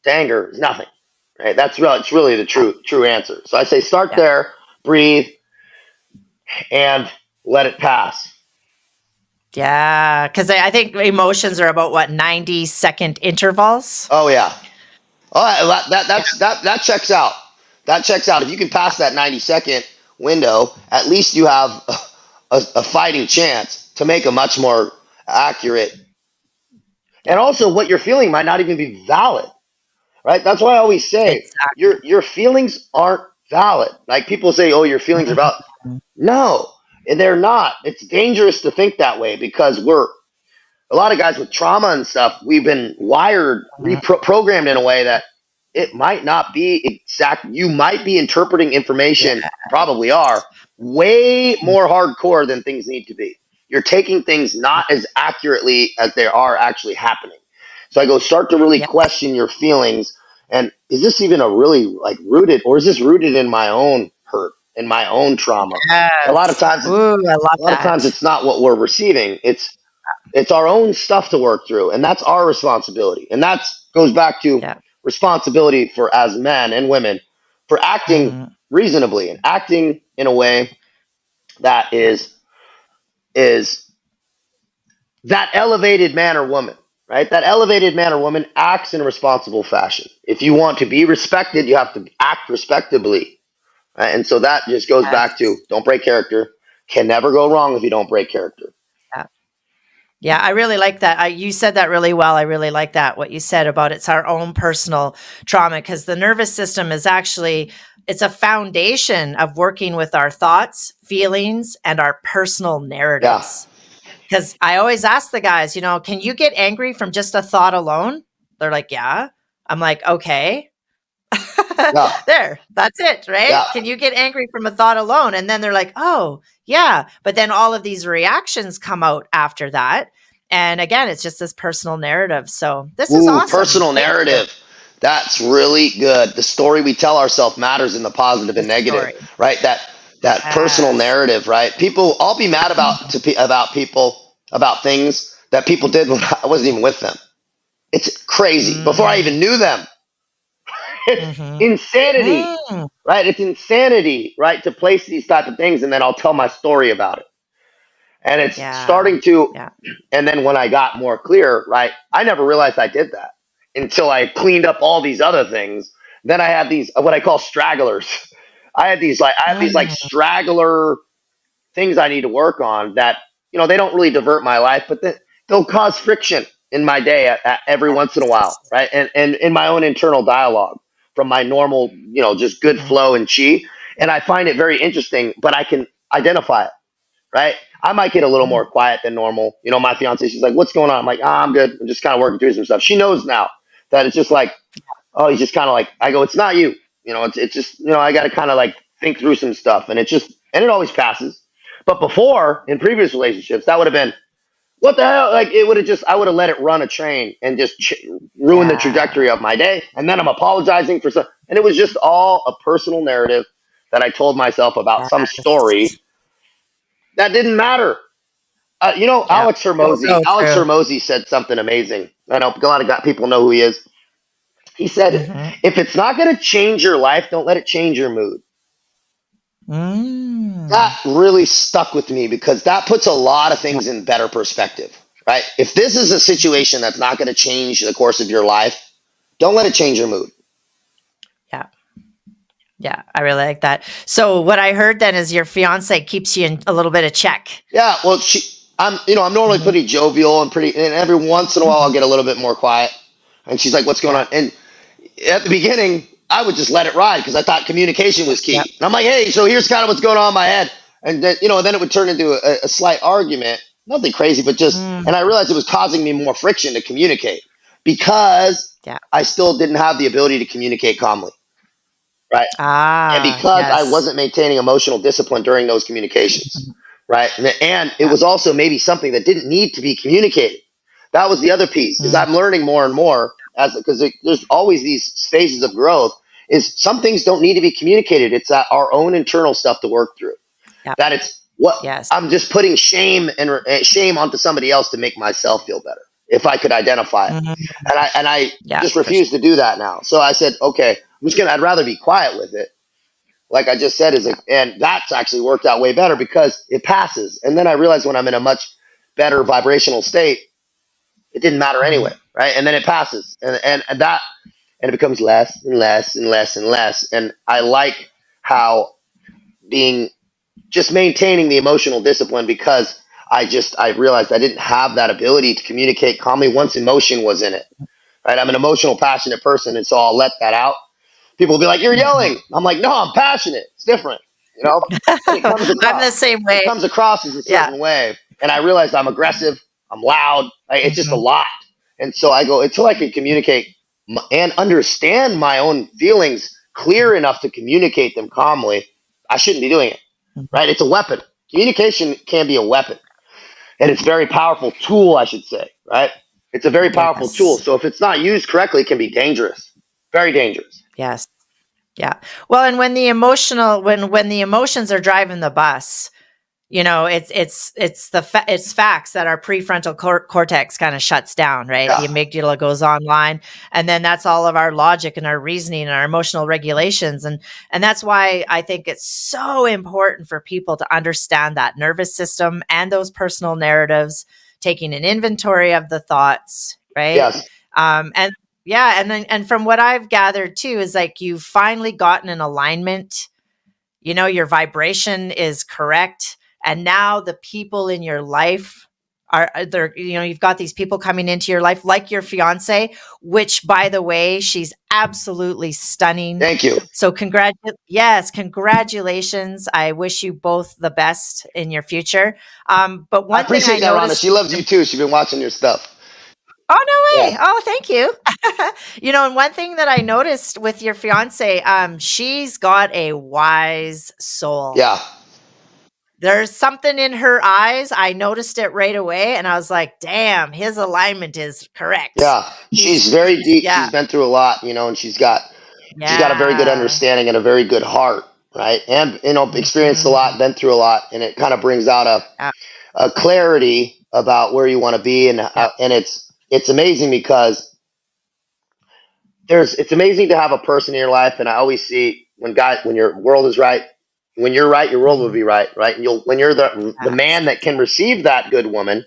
B: to anger is nothing. Right? It's really the
A: Yeah.
B: true answer. So I say start
A: Yeah.
B: there, breathe, and let it pass.
A: Yeah. Because I think emotions are about what, 90-second intervals?
B: Oh yeah. Oh,
A: Yeah.
B: that checks out. That checks out. If you can pass that 90-second window, at least you have a fighting chance to make a much more accurate. And
A: Yeah.
B: also, what you're feeling might not even be valid, right? That's why I always say
A: Exactly.
B: your feelings aren't valid. Like people say, "Oh, your feelings are valid."
A: Mhm.
B: No, they're not. It's dangerous to think that way because we're a lot of guys with trauma and stuff. We've been wired,
A: Mhm.
B: reprogrammed in a way that it might not be exact. You might be interpreting information, probably are,
A: Yes.
B: way
A: Mhm.
B: more hardcore than things need to be. You're taking things not as accurately as they are actually happening. So I go start to really
A: Yes.
B: question your feelings. And is this even a really like rooted, or is this rooted in my own hurt, in my own trauma? A lot of
A: Yes.
B: times,
A: Ooh, I love
B: a lot of times
A: that.
B: it's not what we're receiving. It's our own stuff to work through, and that's our responsibility. And that goes back to
A: Yeah.
B: responsibility for as men and women for acting
A: Mhm.
B: reasonably and acting in a way that
A: Yeah.
B: is that elevated man or woman, right? That elevated man or woman acts in a responsible fashion. If you want to be respected, you have to act respectably. Right? And so that just goes back to
A: Yes.
B: don't break character. Can never go wrong if you don't break character.
A: Yeah. Yeah, I really like that. You said that really well. I really like that, what you said about it's our own personal trauma, because the nervous system is actually it's a foundation of working with our thoughts, feelings, and our personal
B: Yeah.
A: narratives. Because I always ask the guys, can you get angry from just a thought alone? They're like, yeah. I'm like, okay.
B: Yeah.
A: There, that's it,
B: Yeah.
A: right? Can you get angry from a thought alone? And then they're like, oh, yeah. But then all of these reactions come out after that. And again, it's just this personal narrative. So this is
B: Ooh,
A: awesome.
B: personal
A: Thank you.
B: narrative. That's really good. The story we tell ourselves matters in the positive
A: The
B: and negative,
A: story.
B: right? That personal
A: Yes.
B: narrative, right? People, I'll be mad about people about things that people did when I wasn't even with them. It's crazy. Before I
A: Mm,
B: even knew them, it's
A: hmm.
B: insanity,
A: Mm,
B: right? It's insanity, right? To place these type of things, and then I'll tell my story about it, and it's
A: yeah.
B: starting to.
A: Yeah.
B: And then when I got more clear, right, I never realized I did that until I cleaned up all these other things. Then I had these what I call stragglers. I have these like
A: Mm,
B: straggler things I need to work on that they don't really divert my life, but they'll cause friction in my day every once in a while,
A: yes.
B: right? And in my own internal dialogue from my normal, just good
A: Mhm.
B: flow and chi. And I find it very interesting, but I can identify it, right? I might get a little more
A: Mm,
B: quiet than normal. My fiance, she's like, "What's going on?" I'm like, "I'm good. I'm just kind of working through some stuff." She knows now that it's just like, oh, he's just kind of like, I go, "It's not you. It's just, I got to kind of like think through some stuff." And it always passes. But before, in previous relationships, that would have been, what the hell? Like, it would have I would have let it run a train and just ruin the
A: yeah.
B: trajectory of my day. And then I'm apologizing for some, and it was just all a personal narrative that I told myself about some story
A: Yes.
B: that didn't matter.
A: Yeah. So
B: Alex
A: true.
B: Hermosi said something amazing. I know a lot of people know who he is. He said,
A: Hmm.
B: "If it's not going to change your life, don't let it change your mood."
A: Mm.
B: That really stuck with me because that puts a lot of
A: Yeah.
B: things in better perspective, right? If this is a situation that's not going to change the course of your life, don't let it change your mood.
A: Yeah. Yeah. I really like that. So what I heard then is your fiance keeps you in a little bit of check.
B: Yeah, well, I'm normally
A: Hmm.
B: pretty jovial and every once in a while I'll get a little bit more quiet. And she's like, "What's going
A: Yeah.
B: on?" And at the beginning, I would just let it ride because I thought communication was
A: Yep.
B: key. And I'm like, hey, so here's kind of what's going on in my head. And then, then it would turn into a slight argument. Nothing crazy, but just,
A: Mm,
B: and I realized it was causing me more friction to communicate because
A: yeah.
B: I still didn't have the ability to communicate calmly. Right. And
A: Ah,
B: because I
A: yes.
B: wasn't maintaining emotional discipline during those communications.
A: Mhm.
B: Right. And it
A: Yeah.
B: was also maybe something that didn't need to be communicated. That was the other piece is
A: Mm,
B: I'm learning more and more as because there's always these phases of growth is some things don't need to be communicated. It's our own internal stuff to work through.
A: yeah.
B: That it's what
A: Yes.
B: I'm just putting shame and shame onto somebody else to make myself feel better if I could identify it.
A: Mhm.
B: And I
A: Yeah,
B: just
A: for sure.
B: refuse to do that now. So I said, okay, I'd rather be quiet with it like I just said, is
A: Yeah.
B: like, and that's actually worked out way better because it passes. And then I realized when I'm in a much better vibrational state, it didn't matter
A: Mhm.
B: anyway, right? And then it passes, and it becomes less and less and less and less. And I like how being just maintaining the emotional discipline because I realized I didn't have that ability to communicate calmly once emotion was in it. Right? I'm an emotional, passionate person, and so I'll let that out. People will be like, "You're
A: Mhm.
B: yelling." I'm like, "No, I'm passionate. It's different, you know." But it comes
A: I'm
B: across.
A: the same
B: It
A: way.
B: comes across as a
A: Yeah.
B: certain way, and I realized I'm aggressive. I'm loud. It's just a
A: Mhm.
B: lot, and so I go until I can communicate and understand my own feelings clear enough to communicate them calmly. I shouldn't be doing it.
A: Mhm.
B: Right? It's a weapon. Communication can be a weapon, and it's a very powerful tool. I should say. Right? It's a very powerful tool.
A: Yes.
B: So if it's not used correctly, it can be dangerous. Very dangerous.
A: Yes. Yeah. Well, and when the emotions are driving the bus, it's facts that our prefrontal cortex kind of shuts down, right?
B: Yeah.
A: The amygdala goes online, and then that's all of our logic and our reasoning and our emotional regulations, and that's why I think it's so important for people to understand that nervous system and those personal narratives, taking an inventory of the thoughts, right?
B: Yes.
A: And yeah, and from what I've gathered too is like you've finally gotten an alignment, your vibration is correct, and now the people in your life are there. You've got these people coming into your life like your fiance, which by the way, she's absolutely stunning.
B: Thank you.
A: So congratulations. I wish you both the best in your future. But
B: I
A: one thing I
B: appreciate that, Rhonda.
A: noticed
B: She loves you too. She's been watching your stuff.
A: Oh, no
B: Yeah.
A: way. Oh, thank you. And one thing that I noticed with your fiance, she's got a wise soul.
B: Yeah.
A: There's something in her eyes. I noticed it right away, and I was like, "Damn, his alignment is correct."
B: Yeah. She's very deep.
A: Yeah,
B: She's been through a lot, and she's got a very good
A: yeah,
B: understanding and a very good heart, right? And experienced a
A: mhm,
B: lot, been through a lot, and it kind of brings out
A: yeah,
B: a clarity about where you want to be,
A: yeah,
B: and it's amazing because it's amazing to have a person in your life, and I always see when your world is right, when you're right, your world will
A: mhm,
B: be right, right? And you'll when you're the man
A: yes,
B: that can receive that good woman,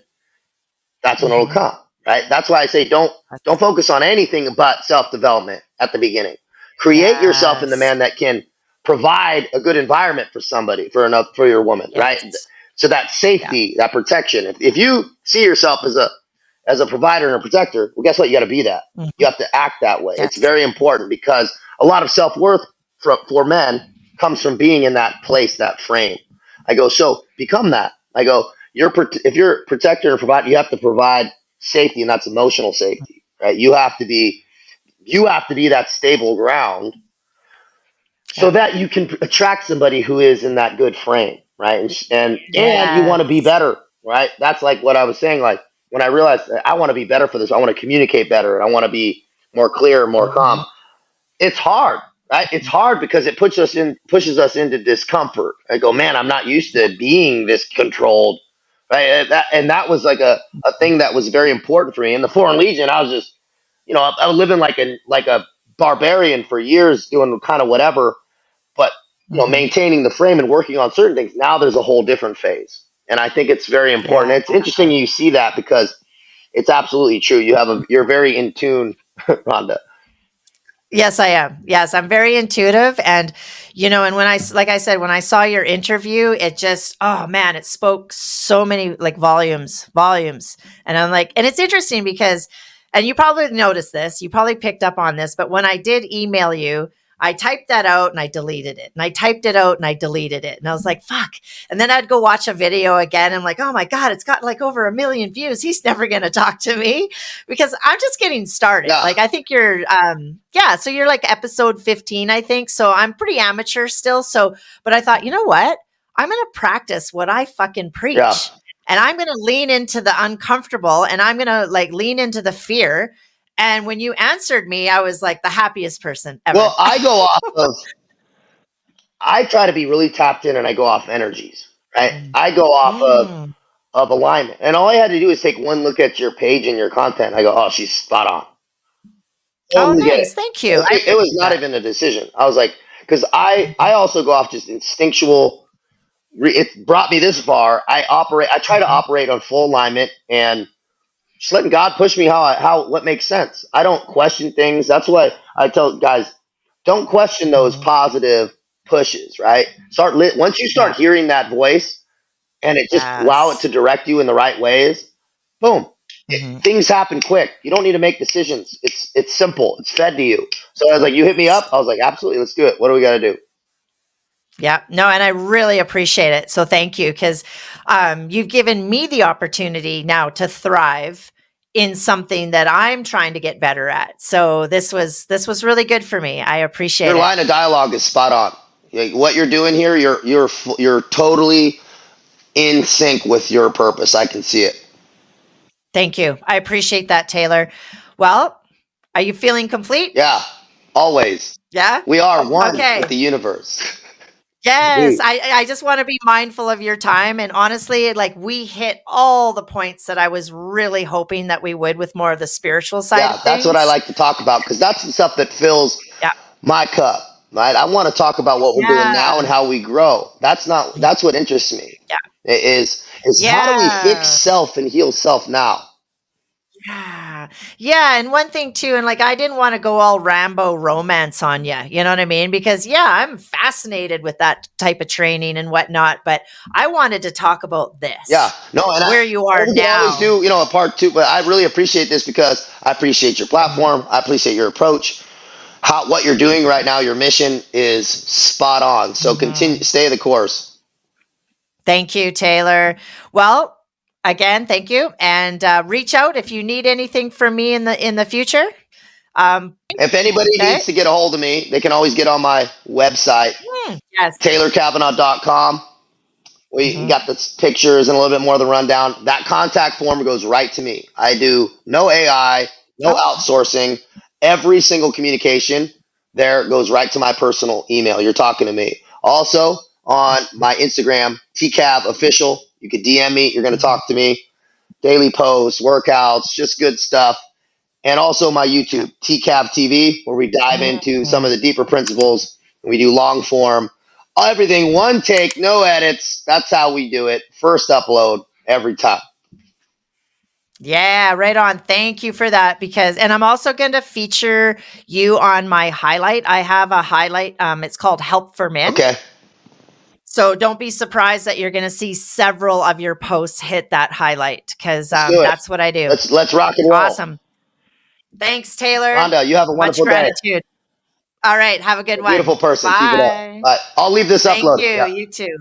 B: that's when it'll
A: mhm,
B: come, right? That's why I say don't
A: that's-
B: focus on anything but self development at the beginning. Create yourself in the
A: yes,
B: man that can provide a good environment for somebody for your woman, right?
A: yes,
B: So that
A: yeah,
B: safety, that protection. If you see yourself as a provider and a protector, well, guess what? You got to be that. You
A: mhm,
B: have to act that way. It's
A: yes,
B: very important because a lot of self worth for men comes from being in that place, that frame. I go, so become that. I go, if you're a protector and provider, you have to provide safety, and that's emotional safety, right? You have to be that stable ground
A: yeah,
B: so that you can attract somebody who is in that good frame, right? And you want to be
A: yes,
B: better, right? That's like what I was saying. Like when I realized that I want to be better for this, I want to communicate better, and I want to be more clear, more calm.
A: mhm,
B: It's hard, right? It's
A: mhm,
B: hard because it pushes us into discomfort. I go, man, I'm not used
A: yeah,
B: to being this controlled, right? And that was like a
A: mhm,
B: thing that was very important for me. In the Foreign Legion, I was just, I was living like a barbarian for years, doing kind of whatever, but
A: mhm,
B: maintaining the frame and working on certain things. Now there's a whole different phase, and I think it's very important.
A: yeah.
B: It's interesting you see that because it's absolutely true. You're very in tune, Rhonda.
A: Yes, I am. Yes, I'm very intuitive. And when like I said, when I saw your interview, it just, oh man, it spoke so many like volumes. And I'm like, and it's interesting because, and you probably noticed this, you probably picked up on this, but when I did email you, I typed that out and I deleted it. And I typed it out and I deleted it. And I was like, fuck. And then I'd go watch a video again. And I'm like, oh my God, it's got like over 1 million views. He's never going to talk to me because I'm just getting started.
B: Yeah.
A: Like, I think you're, yeah. So you're like episode 15, I think. So I'm pretty amateur still. So, but I thought, you know what? I'm going to practice what I fucking
B: Yeah.
A: preach. And I'm going to lean into the uncomfortable and I'm going to like lean into the fear. And when you answered me, I was like the happiest person ever.
B: Well, I try to be really tapped in and I go off energies, right?
A: Mm.
B: I go off
A: Mm.
B: of alignment. And all I had to do is take one look at your page and your content. I go, oh, she's spot on.
A: Oh,
B: Totally get it.
A: nice. Thank you. I
B: It was
A: appreciate
B: not
A: that.
B: even a decision. I was like, because I also go off just instinctual. It brought me this far. I try to
A: Mhm.
B: operate on full alignment and just letting God push me what makes sense. I don't question things. That's what I tell guys. Don't question those
A: Mhm.
B: positive pushes, right? Once you
A: Yeah.
B: start hearing that voice and it just allow it to
A: Yes.
B: direct you in the right ways. Boom.
A: Mhm.
B: Things happen quick. You don't need to make decisions. It's simple. It's fed to you. So I was like, you hit me up. I was like, absolutely, let's do it. What do we got to do?
A: Yeah, no, and I really appreciate it. So thank you because you've given me the opportunity now to thrive in something that I'm trying to get better at. So this was really good for me. I
B: Your
A: appreciate it.
B: line of dialogue is spot on. Like, what you're doing here, you're totally in sync with your purpose. I can see it.
A: Thank you. I appreciate that, Taylor. Well, are you feeling complete?
B: Yeah, always.
A: Yeah.
B: We are one with
A: Okay.
B: the universe.
A: Yes,
B: Indeed.
A: I just want to be mindful of your time. And honestly, like we hit all the points that I was really hoping that we would with more of the spiritual side
B: Yeah,
A: of
B: that's what I
A: things.
B: like to talk about because that's the stuff that fills
A: Yeah.
B: my cup. Right? I want to talk about what we're doing now
A: Yeah.
B: and how we grow. That's what interests me.
A: Yeah.
B: Is how do we fix
A: Yeah.
B: self and heal self now?
A: Yeah. Yeah. And one thing too, and like I didn't want to go all Rambo romance on you. You know what I mean? Because yeah, I'm fascinated with that type of training and whatnot. But I wanted to talk about
B: Yeah,
A: this,
B: no, and
A: where you
B: or
A: are
B: we can always
A: now.
B: do a part two. But I really appreciate this because I appreciate your
A: Mhm.
B: platform. I appreciate your approach. What you're doing right now, your mission is spot on. So
A: Mhm.
B: stay the course.
A: Thank you, Taylor. Well, again, thank you, and reach out if you need anything from me in the future.
B: If anybody
A: Okay.
B: needs to get a hold of me, they can always get on my website,
A: Yes.
B: taylorcavanaugh.com. We
A: Mhm.
B: got the pictures and a little bit more of the rundown. That contact form goes right to me. I do no AI, no
A: Okay.
B: outsourcing. Every single communication there goes right to my personal email. You're talking to me. Also on my Instagram, TCAV official. You could DM me. You're going to
A: Mhm.
B: talk to me. Daily posts, workouts, just good stuff. And also my
A: Yeah.
B: YouTube, TCAV TV, where we dive into some of
A: Mhm.
B: the deeper principles. We do long form, everything one take, no edits. That's how we do it. First upload every time.
A: Yeah, right on. Thank you for that because and I'm also going to feature you on my highlight. I have a highlight it's called Help for Men.
B: Okay,
A: So don't be surprised that you're going to see several of your posts hit that highlight cuz
B: let's do it.
A: that's what I do.
B: Let's rock and roll.
A: Awesome. Thanks, Taylor.
B: Rhonda, you have a
A: Much
B: wonderful day.
A: gratitude. All right, have a good
B: You're a beautiful
A: one.
B: person. Keep it up.
A: Bye.
B: I'll leave this
A: Thank
B: uploaded.
A: you.
B: Yeah.
A: You too.